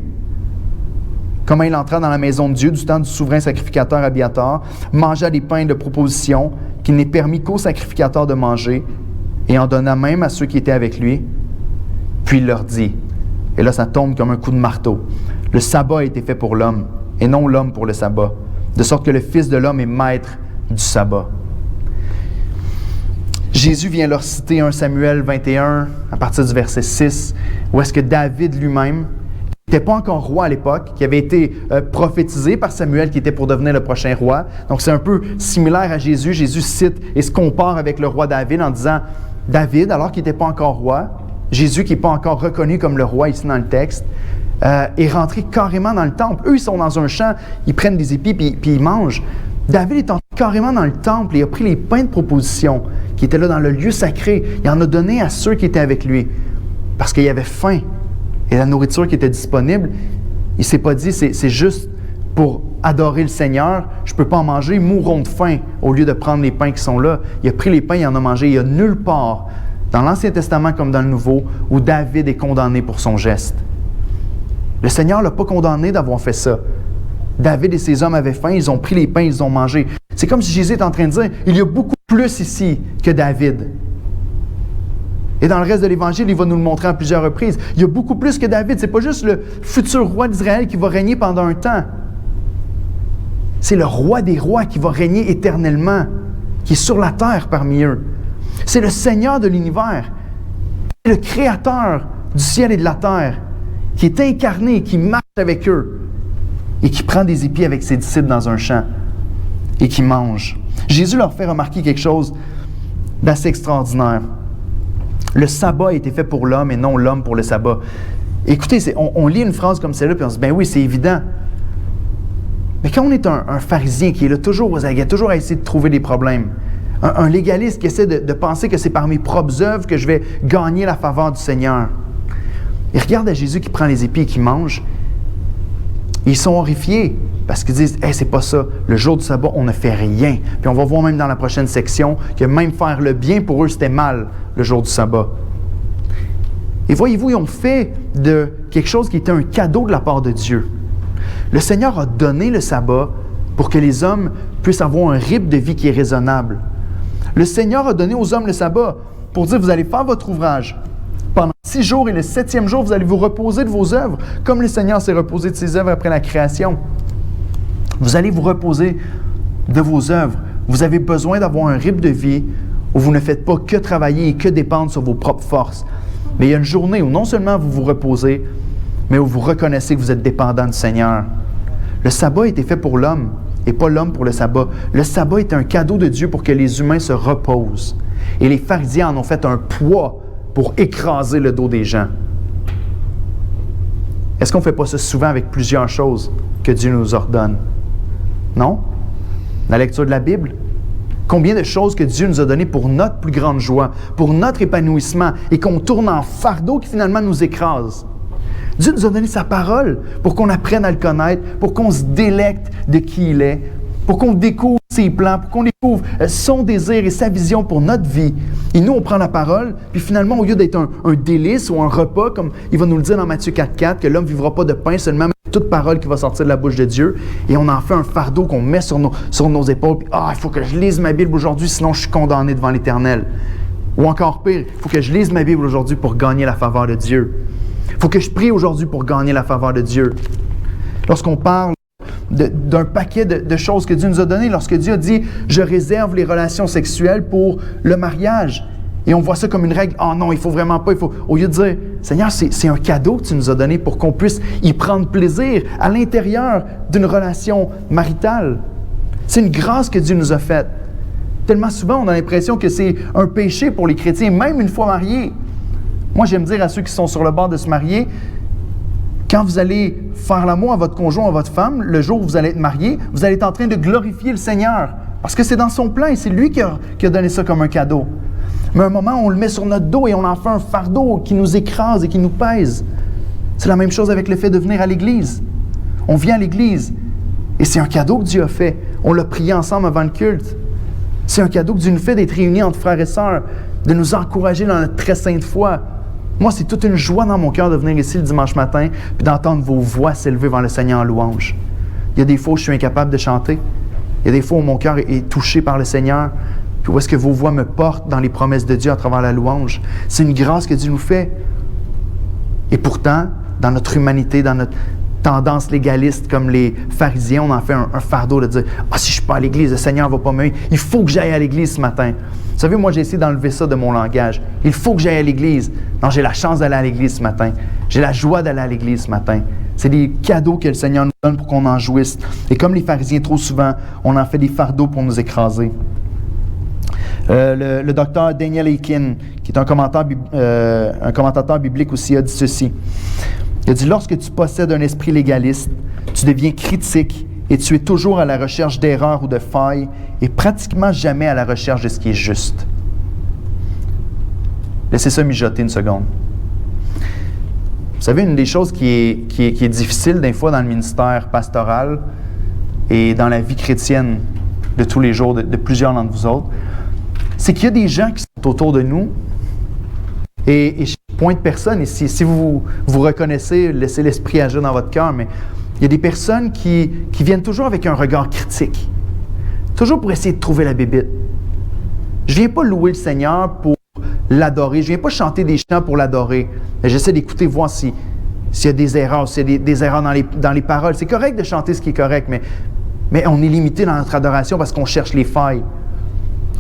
Comment il entra dans la maison de Dieu du temps du souverain sacrificateur Abiatar, mangea des pains de proposition qu'il n'est permis qu'au sacrificateur de manger, et en donna même à ceux qui étaient avec lui. Puis il leur dit, et là ça tombe comme un coup de marteau, le sabbat a été fait pour l'homme, et non l'homme pour le sabbat, de sorte que le Fils de l'homme est maître du sabbat. Jésus vient leur citer 1 Samuel 21, à partir du verset 6, où est-ce que David lui-même n'était pas encore roi à l'époque, qui avait été prophétisé par Samuel, qui était pour devenir le prochain roi. Donc c'est un peu similaire à Jésus. Jésus cite et se compare avec le roi David en disant, David, alors qu'il n'était pas encore roi, Jésus qui n'est pas encore reconnu comme le roi ici dans le texte, est rentré carrément dans le temple. Eux, ils sont dans un champ, ils prennent des épis puis ils mangent. David est entré carrément dans le temple et a pris les pains de proposition qui étaient là dans le lieu sacré. Il en a donné à ceux qui étaient avec lui parce qu'il y avait faim. Et la nourriture qui était disponible, il ne s'est pas dit, c'est juste pour adorer le Seigneur, je ne peux pas en manger, mourront de faim, au lieu de prendre les pains qui sont là. Il a pris les pains, il en a mangé. Il n'y a nulle part, dans l'Ancien Testament comme dans le Nouveau, où David est condamné pour son geste. Le Seigneur ne l'a pas condamné d'avoir fait ça. David et ses hommes avaient faim, ils ont pris les pains, ils ont mangé. C'est comme si Jésus est en train de dire, il y a beaucoup plus ici que David. Et dans le reste de l'Évangile, il va nous le montrer à plusieurs reprises. Il y a beaucoup plus que David. Ce n'est pas juste le futur roi d'Israël qui va régner pendant un temps. C'est le roi des rois qui va régner éternellement, qui est sur la terre parmi eux. C'est le Seigneur de l'univers, le Créateur du ciel et de la terre, qui est incarné, qui marche avec eux et qui prend des épis avec ses disciples dans un champ et qui mange. Jésus leur fait remarquer quelque chose d'assez extraordinaire. Le sabbat a été fait pour l'homme et non l'homme pour le sabbat. Écoutez, on lit une phrase comme celle-là et on se dit, ben oui, c'est évident. Mais quand on est un pharisien qui est là toujours aux aguets, toujours à essayer de trouver des problèmes, un légaliste qui essaie de penser que c'est par mes propres œuvres que je vais gagner la faveur du Seigneur, ils regardent à Jésus qui prend les épis et qui mange. Ils sont horrifiés parce qu'ils disent « Hey, c'est pas ça. Le jour du sabbat, on ne fait rien. » Puis on va voir même dans la prochaine section que même faire le bien, pour eux, c'était mal, le jour du sabbat. Et voyez-vous, ils ont fait de quelque chose qui était un cadeau de la part de Dieu. Le Seigneur a donné le sabbat pour que les hommes puissent avoir un rythme de vie qui est raisonnable. Le Seigneur a donné aux hommes le sabbat pour dire « Vous allez faire votre ouvrage. Pendant 6 jours et le 7e jour, vous allez vous reposer de vos œuvres, comme le Seigneur s'est reposé de ses œuvres après la création. Vous allez vous reposer de vos œuvres. Vous avez besoin d'avoir un rythme de vie où vous ne faites pas que travailler et que dépendre sur vos propres forces. Mais il y a une journée où non seulement vous vous reposez, mais où vous reconnaissez que vous êtes dépendant du Seigneur. Le sabbat a été fait pour l'homme et pas l'homme pour le sabbat. Le sabbat est un cadeau de Dieu pour que les humains se reposent. Et les pharisiens en ont fait un poids pour écraser le dos des gens. Est-ce qu'on ne fait pas ça souvent avec plusieurs choses que Dieu nous ordonne? Non? La lecture de la Bible? Combien de choses que Dieu nous a données pour notre plus grande joie, pour notre épanouissement, et qu'on tourne en fardeau qui finalement nous écrase? Dieu nous a donné sa parole pour qu'on apprenne à le connaître, pour qu'on se délecte de qui il est, pour qu'on découvre ses plans, pour qu'on découvre son désir et sa vision pour notre vie. Et nous, on prend la parole, puis finalement, au lieu d'être un délice ou un repas, comme il va nous le dire dans Matthieu 4,4, que l'homme ne vivra pas de pain seulement, mais de toute parole qui va sortir de la bouche de Dieu, et on en fait un fardeau qu'on met sur nos épaules, puis « Ah, il faut que je lise ma Bible aujourd'hui, sinon je suis condamné devant l'Éternel. » Ou encore pire, il faut que je lise ma Bible aujourd'hui pour gagner la faveur de Dieu. Il faut que je prie aujourd'hui pour gagner la faveur de Dieu. Lorsqu'on parle d'un paquet de choses que Dieu nous a données, lorsque Dieu a dit « Je réserve les relations sexuelles pour le mariage », et on voit ça comme une règle « Ah non, il ne faut vraiment pas, il faut… » Au lieu de dire « Seigneur, c'est un cadeau que tu nous as donné pour qu'on puisse y prendre plaisir à l'intérieur d'une relation maritale. » C'est une grâce que Dieu nous a faite. Tellement souvent, on a l'impression que c'est un péché pour les chrétiens, même une fois mariés. Moi, j'aime dire à ceux qui sont sur le bord de se marier, quand vous allez faire l'amour à votre conjoint, à votre femme, le jour où vous allez être marié, vous allez être en train de glorifier le Seigneur. Parce que c'est dans son plan et c'est lui qui a donné ça comme un cadeau. Mais à un moment, on le met sur notre dos et on en fait un fardeau qui nous écrase et qui nous pèse. C'est la même chose avec le fait de venir à l'Église. On vient à l'Église et c'est un cadeau que Dieu a fait. On l'a prié ensemble avant le culte. C'est un cadeau que Dieu nous fait d'être réunis entre frères et sœurs, de nous encourager dans notre très sainte foi. Moi, c'est toute une joie dans mon cœur de venir ici le dimanche matin puis d'entendre vos voix s'élever vers le Seigneur en louange. Il y a des fois où je suis incapable de chanter. Il y a des fois où mon cœur est touché par le Seigneur. Puis où est-ce que vos voix me portent dans les promesses de Dieu à travers la louange. C'est une grâce que Dieu nous fait. Et pourtant, dans notre humanité, dans notre tendance légaliste comme les pharisiens, on en fait un fardeau de dire « Ah, si je ne suis pas à l'Église, le Seigneur ne va pas m'aimer. Il faut que j'aille à l'Église ce matin. » Vous savez, moi, j'ai essayé d'enlever ça de mon langage. Il faut que j'aille à l'Église. Non, j'ai la chance d'aller à l'Église ce matin. J'ai la joie d'aller à l'Église ce matin. C'est des cadeaux que le Seigneur nous donne pour qu'on en jouisse. Et comme les pharisiens, trop souvent, on en fait des fardeaux pour nous écraser. Le docteur Daniel Akin, qui est un commentateur biblique aussi, a dit ceci. Il a dit « Lorsque tu possèdes un esprit légaliste, tu deviens critique et tu es toujours à la recherche d'erreurs ou de failles et pratiquement jamais à la recherche de ce qui est juste. » Laissez ça mijoter une seconde. Vous savez, une des choses qui est difficile des fois dans le ministère pastoral et dans la vie chrétienne de tous les jours de plusieurs d'entre vous autres, c'est qu'il y a des gens qui sont autour de nous et je pointe personne, et si vous reconnaissez, laissez l'esprit agir dans votre cœur, mais il y a des personnes qui viennent toujours avec un regard critique, toujours pour essayer de trouver la bébite. Je ne viens pas louer le Seigneur pour l'adorer. Je ne viens pas chanter des chants pour l'adorer. J'essaie d'écouter, voir s'il y a des erreurs, s'il y a des erreurs dans les paroles. C'est correct de chanter ce qui est correct, mais on est limité dans notre adoration parce qu'on cherche les failles.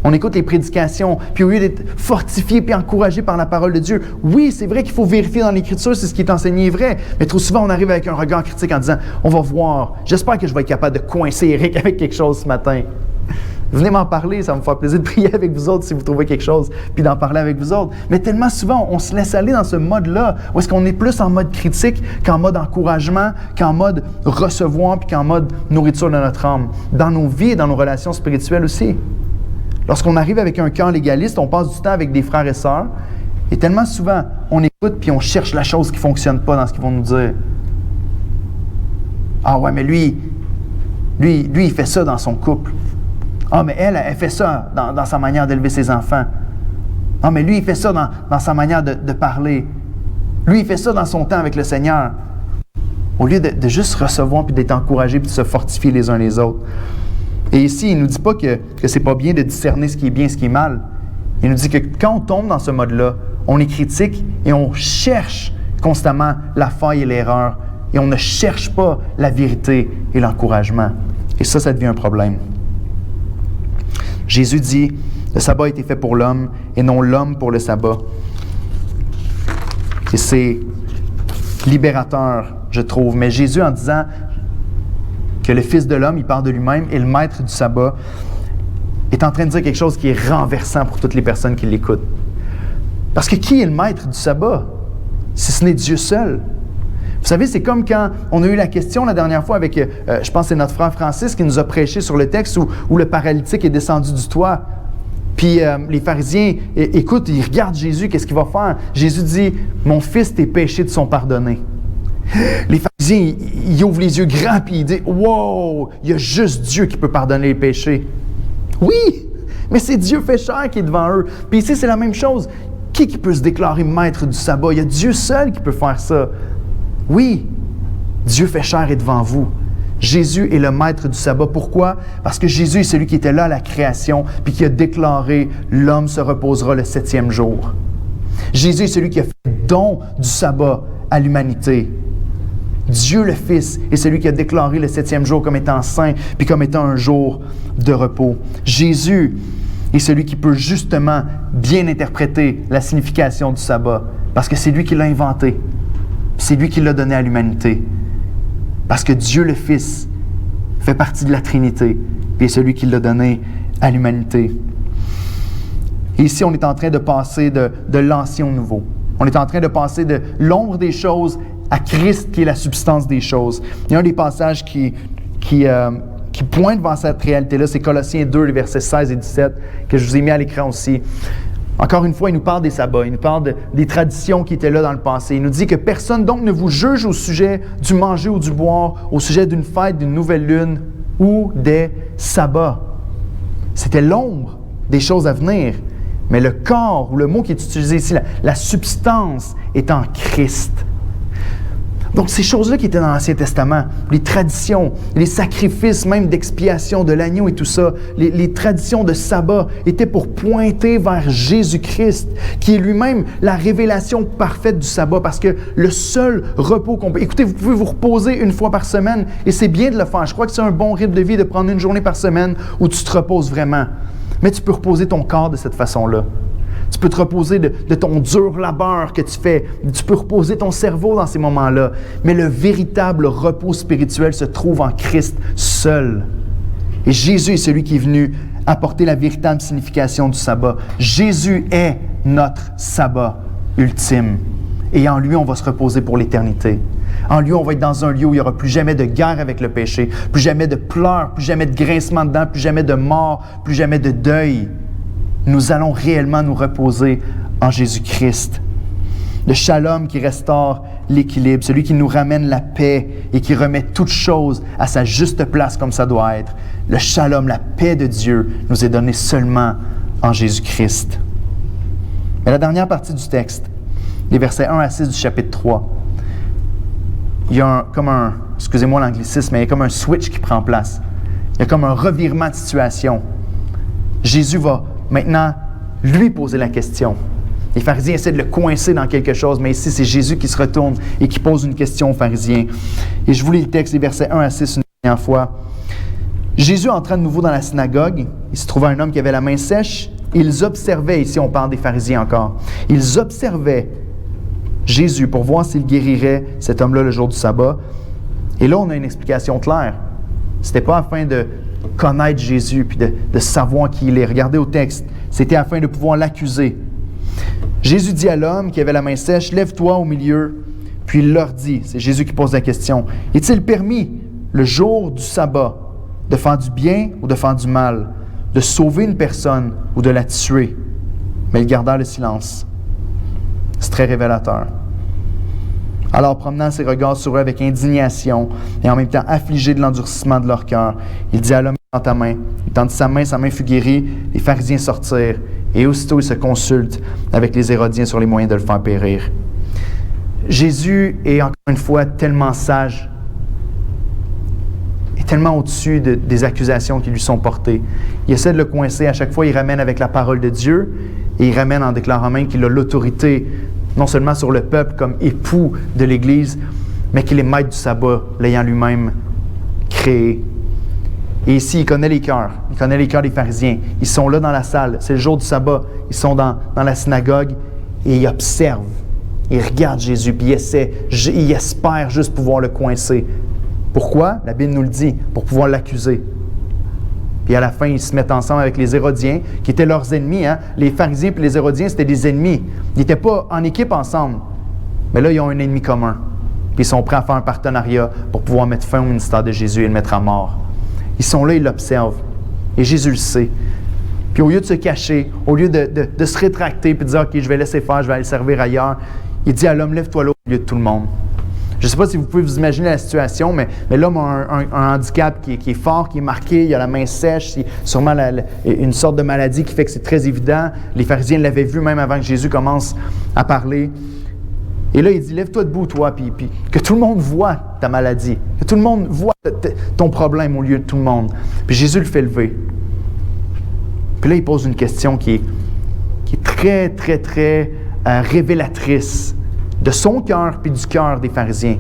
On écoute les prédications, puis au lieu d'être fortifié puis encouragé par la parole de Dieu, oui, c'est vrai qu'il faut vérifier dans l'Écriture si ce qui est enseigné est vrai, mais trop souvent, on arrive avec un regard critique en disant « On va voir, j'espère que je vais être capable de coincer Eric avec quelque chose ce matin. » Venez m'en parler, ça va me faire plaisir de prier avec vous autres si vous trouvez quelque chose, puis d'en parler avec vous autres. Mais tellement souvent, on se laisse aller dans ce mode-là, où est-ce qu'on est plus en mode critique qu'en mode encouragement, qu'en mode recevoir, puis qu'en mode nourriture de notre âme. Dans nos vies et dans nos relations spirituelles aussi. Lorsqu'on arrive avec un cœur légaliste, on passe du temps avec des frères et sœurs, et tellement souvent, on écoute puis on cherche la chose qui ne fonctionne pas dans ce qu'ils vont nous dire. Ah ouais, mais lui, il fait ça dans son couple. Ah, mais elle fait ça dans sa manière d'élever ses enfants. Ah, mais lui, il fait ça dans sa manière de parler. Lui, il fait ça dans son temps avec le Seigneur. Au lieu de juste recevoir puis d'être encouragé puis de se fortifier les uns les autres. Et ici, il ne nous dit pas que c'est pas bien de discerner ce qui est bien et ce qui est mal. Il nous dit que quand on tombe dans ce mode-là, on est critique et on cherche constamment la faille et l'erreur. Et on ne cherche pas la vérité et l'encouragement. Et ça devient un problème. Jésus dit, le sabbat a été fait pour l'homme et non l'homme pour le sabbat. Et c'est libérateur, je trouve. Mais Jésus, en disant que le Fils de l'homme, il parle de lui-même, et le maître du sabbat, est en train de dire quelque chose qui est renversant pour toutes les personnes qui l'écoutent. Parce que qui est le maître du sabbat, si ce n'est Dieu seul? Vous savez, c'est comme quand on a eu la question la dernière fois avec, je pense que c'est notre frère Francis qui nous a prêché sur le texte où le paralytique est descendu du toit. Puis les pharisiens écoutent, ils regardent Jésus, qu'est-ce qu'il va faire? Jésus dit, « Mon fils, tes péchés te sont pardonnés. » Les pharisiens, ils ouvrent les yeux grands puis ils disent « Wow, il y a juste Dieu qui peut pardonner les péchés. » Oui, mais c'est Dieu fait chair qui est devant eux. Puis ici, c'est la même chose. Qui peut se déclarer maître du sabbat? Il y a Dieu seul qui peut faire ça. Oui, Dieu fait chair est devant vous. Jésus est le maître du sabbat. Pourquoi? Parce que Jésus est celui qui était là à la création puis qui a déclaré « L'homme se reposera le 7e jour ». Jésus est celui qui a fait don du sabbat à l'humanité. Dieu le Fils est celui qui a déclaré le 7e jour comme étant saint puis comme étant un jour de repos. Jésus est celui qui peut justement bien interpréter la signification du sabbat parce que c'est lui qui l'a inventé. C'est lui qui l'a donné à l'humanité. Parce que Dieu le Fils fait partie de la Trinité et est celui qui l'a donné à l'humanité. Et ici, on est en train de passer de l'ancien au nouveau. On est en train de passer de l'ombre des choses à Christ qui est la substance des choses. Il y a un des passages qui pointe vers cette réalité-là, c'est Colossiens 2, les versets 16 et 17, que je vous ai mis à l'écran aussi. Encore une fois, il nous parle des sabbats, il nous parle des traditions qui étaient là dans le passé. Il nous dit que personne donc ne vous juge au sujet du manger ou du boire, au sujet d'une fête, d'une nouvelle lune ou des sabbats. C'était l'ombre des choses à venir. Mais le corps, ou le mot qui est utilisé ici, la substance, est en Christ. Donc, ces choses-là qui étaient dans l'Ancien Testament, les traditions, les sacrifices même d'expiation de l'agneau et tout ça, les traditions de sabbat étaient pour pointer vers Jésus-Christ, qui est lui-même la révélation parfaite du sabbat, parce que le seul repos qu'on peut... Écoutez, vous pouvez vous reposer une fois par semaine, et c'est bien de le faire. Je crois que c'est un bon rythme de vie de prendre une journée par semaine où tu te reposes vraiment. Mais tu peux reposer ton corps de cette façon-là. Tu peux te reposer de ton dur labeur que tu fais. Tu peux reposer ton cerveau dans ces moments-là. Mais le véritable repos spirituel se trouve en Christ seul. Et Jésus est celui qui est venu apporter la véritable signification du sabbat. Jésus est notre sabbat ultime. Et en lui, on va se reposer pour l'éternité. En lui, on va être dans un lieu où il n'y aura plus jamais de guerre avec le péché, plus jamais de pleurs, plus jamais de grincement de dents, plus jamais de mort, plus jamais de deuil. Nous allons réellement nous reposer en Jésus-Christ. Le shalom qui restaure l'équilibre, celui qui nous ramène la paix et qui remet toute chose à sa juste place comme ça doit être. Le shalom, la paix de Dieu, nous est donné seulement en Jésus-Christ. Mais la dernière partie du texte, les versets 1 à 6 du chapitre 3, il y a excusez-moi l'anglicisme, mais il y a comme un switch qui prend place. Il y a comme un revirement de situation. Jésus va maintenant lui poser la question. Les pharisiens essaient de le coincer dans quelque chose, mais ici, c'est Jésus qui se retourne et qui pose une question aux pharisiens. Et je vous lis le texte, les versets 1 à 6 une dernière fois. Jésus entra de nouveau dans la synagogue. Il se trouvait un homme qui avait la main sèche. Ils observaient, ici on parle des pharisiens encore, ils observaient Jésus pour voir s'il guérirait cet homme-là le jour du sabbat. Et là, on a une explication claire. C'était pas afin de connaître Jésus puis de savoir qui il est. Regardez au texte. C'était afin de pouvoir l'accuser. Jésus dit à l'homme qui avait la main sèche, « Lève-toi au milieu. » Puis il leur dit, c'est Jésus qui pose la question, « Est-il permis, le jour du sabbat, de faire du bien ou de faire du mal, de sauver une personne ou de la tuer? » Mais ils gardèrent le silence. C'est très révélateur. Alors, promenant ses regards sur eux avec indignation et en même temps affligé de l'endurcissement de leur cœur, il dit à l'homme, « Tends ta main. » Il tendit sa main fut guérie. Les pharisiens sortirent et aussitôt ils se consultent avec les Hérodiens sur les moyens de le faire périr. Jésus est encore une fois tellement sage et tellement au-dessus des accusations qui lui sont portées. Il essaie de le coincer. À chaque fois, il ramène avec la parole de Dieu et il ramène en déclarant même qu'il a l'autorité non seulement sur le peuple comme époux de l'Église, mais qu'il est maître du sabbat, l'ayant lui-même créé. Et ici, il connaît les cœurs. Il connaît les cœurs des pharisiens. Ils sont là dans la salle. C'est le jour du sabbat. Ils sont dans la synagogue et ils observent. Ils regardent Jésus, puis ils espèrent juste pouvoir le coincer. Pourquoi? La Bible nous le dit, pour pouvoir l'accuser. Puis à la fin, ils se mettent ensemble avec les Hérodiens, qui étaient leurs ennemis. Hein? Les pharisiens et les Hérodiens, c'était des ennemis. Ils n'étaient pas en équipe ensemble. Mais là, ils ont un ennemi commun. Puis ils sont prêts à faire un partenariat pour pouvoir mettre fin au ministère de Jésus et le mettre à mort. Ils sont là, ils l'observent. Et Jésus le sait. Puis au lieu de se cacher, au lieu de se rétracter et de dire « OK, je vais laisser faire, je vais aller servir ailleurs », il dit à l'homme « Lève-toi là au milieu de tout le monde ». Je ne sais pas si vous pouvez vous imaginer la situation, mais l'homme a un handicap qui est fort, qui est marqué, il a la main sèche, c'est sûrement une sorte de maladie qui fait que c'est très évident. Les pharisiens l'avaient vu même avant que Jésus commence à parler. Et là, il dit, lève-toi debout, toi, puis que tout le monde voit ta maladie, que tout le monde voit ton problème au lieu de tout le monde. Puis Jésus le fait lever. Puis là, il pose une question qui est très, très, très révélatrice de son cœur puis du cœur des pharisiens.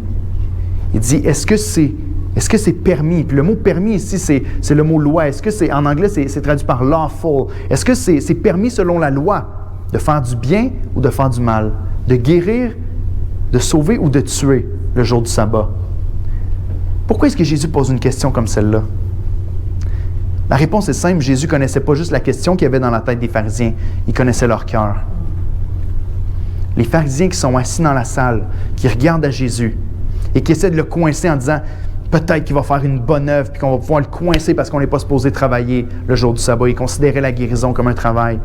Il dit, est-ce que c'est permis? Puis le mot permis ici, c'est le mot loi. Est-ce que c'est, en anglais, c'est traduit par lawful. Est-ce que c'est permis selon la loi de faire du bien ou de faire du mal? De guérir, de sauver ou de tuer le jour du sabbat? Pourquoi est-ce que Jésus pose une question comme celle-là? La réponse est simple. Jésus ne connaissait pas juste la question qu'il y avait dans la tête des pharisiens. Il connaissait leur cœur. Les pharisiens qui sont assis dans la salle, qui regardent à Jésus et qui essaient de le coincer en disant peut-être qu'il va faire une bonne œuvre puis qu'on va pouvoir le coincer parce qu'on n'est pas supposé travailler le jour du sabbat. Ils considéraient la guérison comme un travail.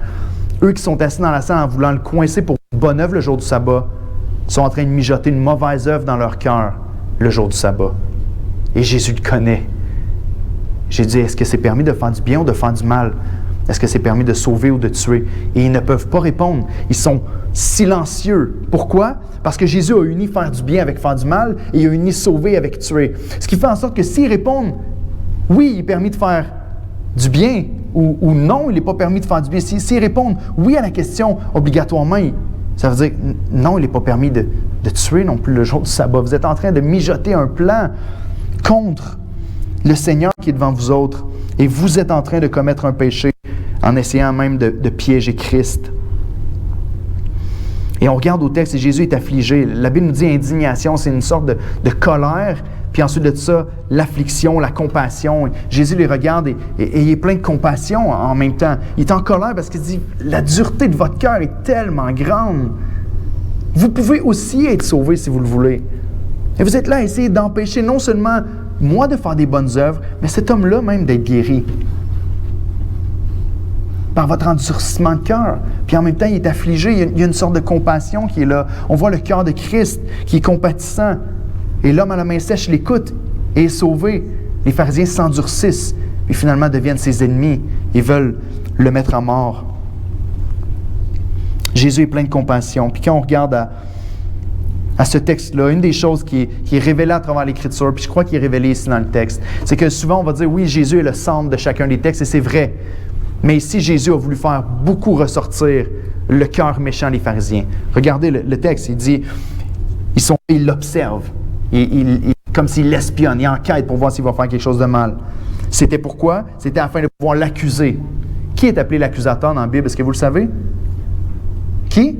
Eux qui sont assis dans la salle en voulant le coincer pour une bonne œuvre le jour du sabbat sont en train de mijoter une mauvaise œuvre dans leur cœur le jour du sabbat. Et Jésus le connaît. J'ai dit, est-ce que c'est permis de faire du bien ou de faire du mal? Est-ce que c'est permis de sauver ou de tuer? Et ils ne peuvent pas répondre. Ils sont silencieux. Pourquoi? Parce que Jésus a uni faire du bien avec faire du mal et il a uni sauver avec tuer. Ce qui fait en sorte que s'ils répondent, oui, il est permis de faire du bien ou non, il n'est pas permis de faire du bien. S'ils répondent oui à la question obligatoirement, ça veut dire non, il n'est pas permis de tuer non plus le jour du sabbat. Vous êtes en train de mijoter un plan contre le Seigneur qui est devant vous autres et vous êtes en train de commettre un péché en essayant même de piéger Christ. Et on regarde au texte et Jésus est affligé. La Bible nous dit indignation, c'est une sorte de colère, puis ensuite de ça, l'affliction, la compassion. Jésus les regarde et il est plein de compassion en même temps. Il est en colère parce qu'il dit, la dureté de votre cœur est tellement grande. Vous pouvez aussi être sauvés si vous le voulez. Et vous êtes là à essayer d'empêcher non seulement moi de faire des bonnes œuvres, mais cet homme-là même d'être guéri. Par votre endurcissement de cœur. Puis en même temps, il est affligé. Il y a une sorte de compassion qui est là. On voit le cœur de Christ qui est compatissant. Et l'homme à la main sèche l'écoute et est sauvé. Les pharisiens s'endurcissent et finalement deviennent ses ennemis. Ils veulent le mettre à mort. Jésus est plein de compassion. Puis quand on regarde à ce texte-là, une des choses qui est révélée à travers l'Écriture, puis je crois qu'il est révélé ici dans le texte, c'est que souvent on va dire, oui, Jésus est le centre de chacun des textes, et c'est vrai. Mais ici, Jésus a voulu faire beaucoup ressortir le cœur méchant des pharisiens. Regardez le texte, il dit, ils l'observent, comme s'ils l'espionnent, ils enquêtent pour voir s'il va faire quelque chose de mal. C'était pourquoi? C'était afin de pouvoir l'accuser. Qui est appelé l'accusateur dans la Bible? Est-ce que vous le savez? Qui?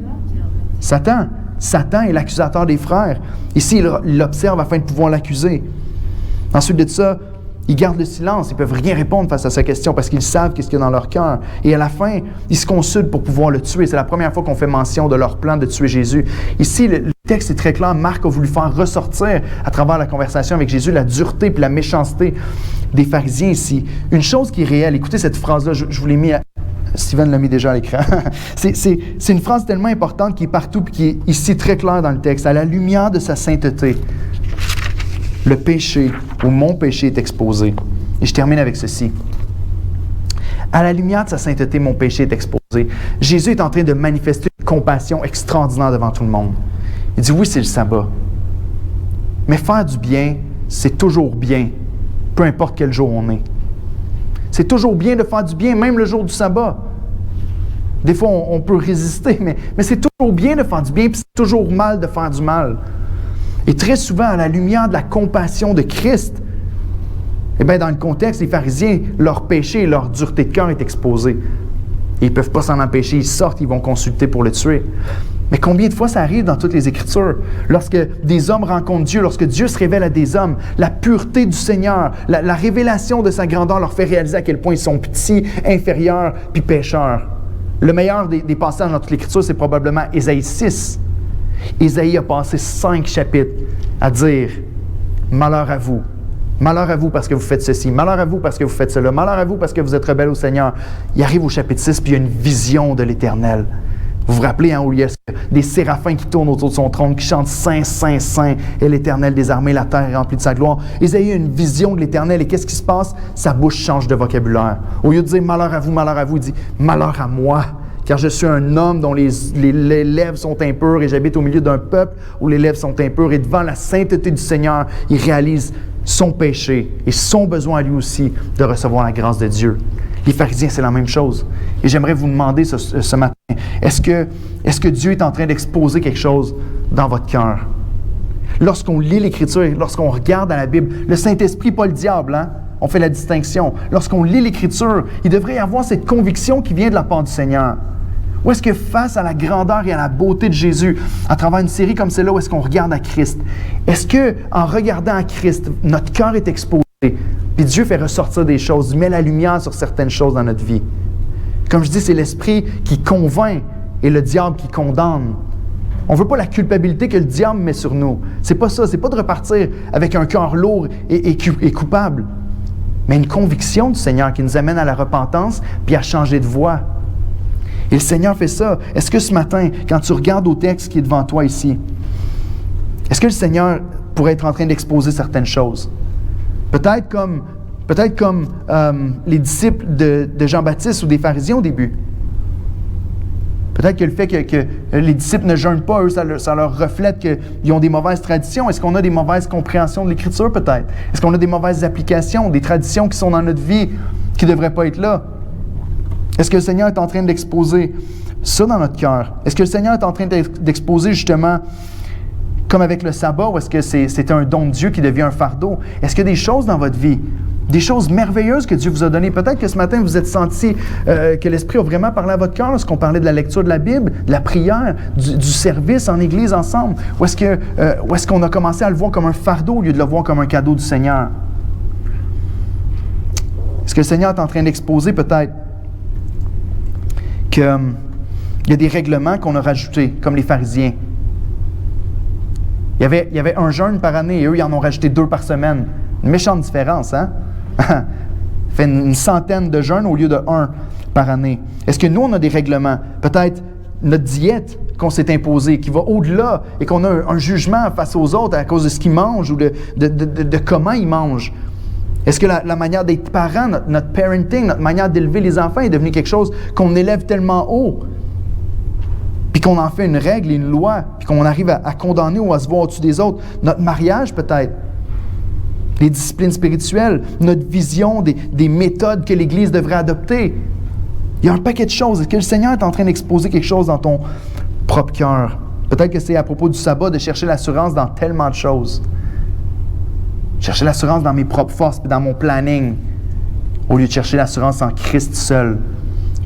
Satan. Satan est l'accusateur des frères. Ici, il l'observe afin de pouvoir l'accuser. Ensuite de ça, ils gardent le silence. Ils ne peuvent rien répondre face à sa question parce qu'ils savent qu'est-ce qu'il y a dans leur cœur. Et à la fin, ils se consultent pour pouvoir le tuer. C'est la première fois qu'on fait mention de leur plan de tuer Jésus. Ici, le texte est très clair. Marc a voulu faire ressortir à travers la conversation avec Jésus la dureté et la méchanceté des pharisiens ici. Une chose qui est réelle, écoutez cette phrase-là, je vous l'ai mis Steven l'a mis déjà à l'écran. C'est une phrase tellement importante qui est partout et qui est ici très claire dans le texte. À la lumière de sa sainteté, le péché ou mon péché est exposé. Et je termine avec ceci. À la lumière de sa sainteté, mon péché est exposé. Jésus est en train de manifester une compassion extraordinaire devant tout le monde. Il dit, oui, c'est le sabbat. Mais faire du bien, c'est toujours bien, peu importe quel jour on est. C'est toujours bien de faire du bien, même le jour du sabbat. Des fois, on peut résister, mais c'est toujours bien de faire du bien, puis c'est toujours mal de faire du mal. Et très souvent, à la lumière de la compassion de Christ, eh bien, dans le contexte, les pharisiens, leur péché et leur dureté de cœur est exposée. Et ils ne peuvent pas s'en empêcher, ils sortent, ils vont consulter pour le tuer. Mais combien de fois ça arrive dans toutes les Écritures? Lorsque des hommes rencontrent Dieu, lorsque Dieu se révèle à des hommes, la pureté du Seigneur, la révélation de sa grandeur leur fait réaliser à quel point ils sont petits, inférieurs, puis pécheurs. Le meilleur des passages dans toute l'Écriture, c'est probablement Ésaïe 6. Ésaïe a passé 5 chapitres à dire « Malheur à vous parce que vous faites ceci. Malheur à vous parce que vous faites cela. Malheur à vous parce que vous êtes rebelles au Seigneur. » Il arrive au chapitre 6, puis il y a une vision de l'Éternel. Vous vous rappelez, où il y a des séraphins qui tournent autour de son trône, qui chantent « Saint, Saint, Saint est l'Éternel des armées, la terre est remplie de sa gloire. » Ésaïe a une vision de l'Éternel, et qu'est-ce qui se passe? Sa bouche change de vocabulaire. Au lieu de dire « Malheur à vous », il dit « Malheur à moi, car je suis un homme dont les lèvres sont impures, et j'habite au milieu d'un peuple où les lèvres sont impures. » Et devant la sainteté du Seigneur, il réalise son péché et son besoin à lui aussi de recevoir la grâce de Dieu. Les pharisiens, c'est la même chose. Et j'aimerais vous demander ce matin, est-ce que Dieu est en train d'exposer quelque chose dans votre cœur? Lorsqu'on lit l'Écriture, lorsqu'on regarde dans la Bible, le Saint-Esprit, pas le diable, hein? On fait la distinction. Lorsqu'on lit l'Écriture, il devrait y avoir cette conviction qui vient de la part du Seigneur. Ou est-ce que face à la grandeur et à la beauté de Jésus, à travers une série comme celle-là, où est-ce qu'on regarde à Christ, est-ce qu'en regardant à Christ, notre cœur est exposé, puis Dieu fait ressortir des choses, il met la lumière sur certaines choses dans notre vie? Comme je dis, c'est l'Esprit qui convainc et le diable qui condamne. On ne veut pas la culpabilité que le diable met sur nous. C'est pas ça, c'est pas de repartir avec un cœur lourd et coupable, mais une conviction du Seigneur qui nous amène à la repentance puis à changer de voie. Et le Seigneur fait ça. Est-ce que ce matin, quand tu regardes au texte qui est devant toi ici, est-ce que le Seigneur pourrait être en train d'exposer certaines choses? Peut-être comme les disciples de Jean-Baptiste ou des pharisiens au début. Peut-être que le fait que les disciples ne jeûnent pas, eux, ça leur reflète qu'ils ont des mauvaises traditions. Est-ce qu'on a des mauvaises compréhensions de l'Écriture, peut-être? Est-ce qu'on a des mauvaises applications, des traditions qui sont dans notre vie qui ne devraient pas être là? Est-ce que le Seigneur est en train d'exposer ça dans notre cœur? Est-ce que le Seigneur est en train d'exposer justement, comme avec le sabbat, ou est-ce que c'est un don de Dieu qui devient un fardeau? Est-ce qu'il y a des choses dans votre vie, des choses merveilleuses que Dieu vous a données? Peut-être que ce matin, vous êtes senti que l'Esprit a vraiment parlé à votre cœur lorsqu'on parlait de la lecture de la Bible, de la prière, du service en Église ensemble. Ou est-ce qu'on a commencé à le voir comme un fardeau au lieu de le voir comme un cadeau du Seigneur? Est-ce que le Seigneur est en train d'exposer peut-être qu'il y a des règlements qu'on a rajoutés, comme les pharisiens? Il y avait un jeûne par année et eux, ils en ont rajouté 2 par semaine. Une méchante différence, hein? Ça fait une centaine de jeûnes au lieu de 1 par année. Est-ce que nous, on a des règlements? Peut-être notre diète qu'on s'est imposée, qui va au-delà et qu'on a un jugement face aux autres à cause de ce qu'ils mangent ou de comment ils mangent. Est-ce que la manière d'être parent, notre parenting, notre manière d'élever les enfants est devenue quelque chose qu'on élève tellement haut, puis qu'on en fait une règle et une loi, puis qu'on arrive à condamner ou à se voir au-dessus des autres? Notre mariage peut-être, les disciplines spirituelles, notre vision des méthodes que l'Église devrait adopter. Il y a un paquet de choses. Est-ce que le Seigneur est en train d'exposer quelque chose dans ton propre cœur? Peut-être que c'est à propos du sabbat de chercher l'assurance dans tellement de choses. Chercher l'assurance dans mes propres forces et dans mon planning, au lieu de chercher l'assurance en Christ seul,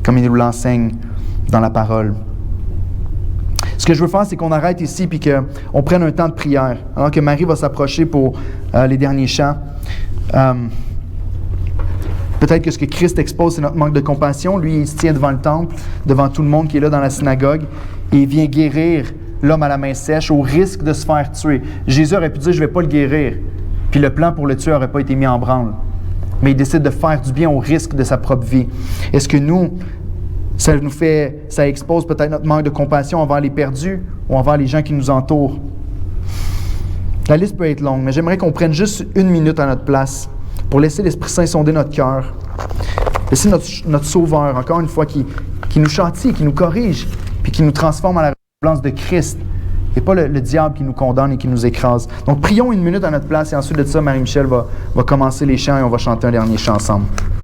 comme il nous l'enseigne dans la parole. Ce que je veux faire, c'est qu'on arrête ici et qu'on prenne un temps de prière, alors que Marie va s'approcher pour les derniers chants. Peut-être que ce que Christ expose, c'est notre manque de compassion. Lui, il se tient devant le temple, devant tout le monde qui est là dans la synagogue, et il vient guérir l'homme à la main sèche au risque de se faire tuer. Jésus aurait pu dire « je ne vais pas le guérir », puis le plan pour le tuer n'aurait pas été mis en branle. Mais il décide de faire du bien au risque de sa propre vie. Est-ce que nous, ça expose peut-être notre manque de compassion envers les perdus ou envers les gens qui nous entourent? La liste peut être longue, mais j'aimerais qu'on prenne juste 1 minute à notre place pour laisser l'Esprit Saint sonder notre cœur. Laisser notre Sauveur, encore une fois, qui nous châtie, qui nous corrige, puis qui nous transforme à la ressemblance de Christ, et pas le diable qui nous condamne et qui nous écrase. Donc, prions 1 minute à notre place, et ensuite de ça, Marie-Michel va commencer les chants et on va chanter un dernier chant ensemble.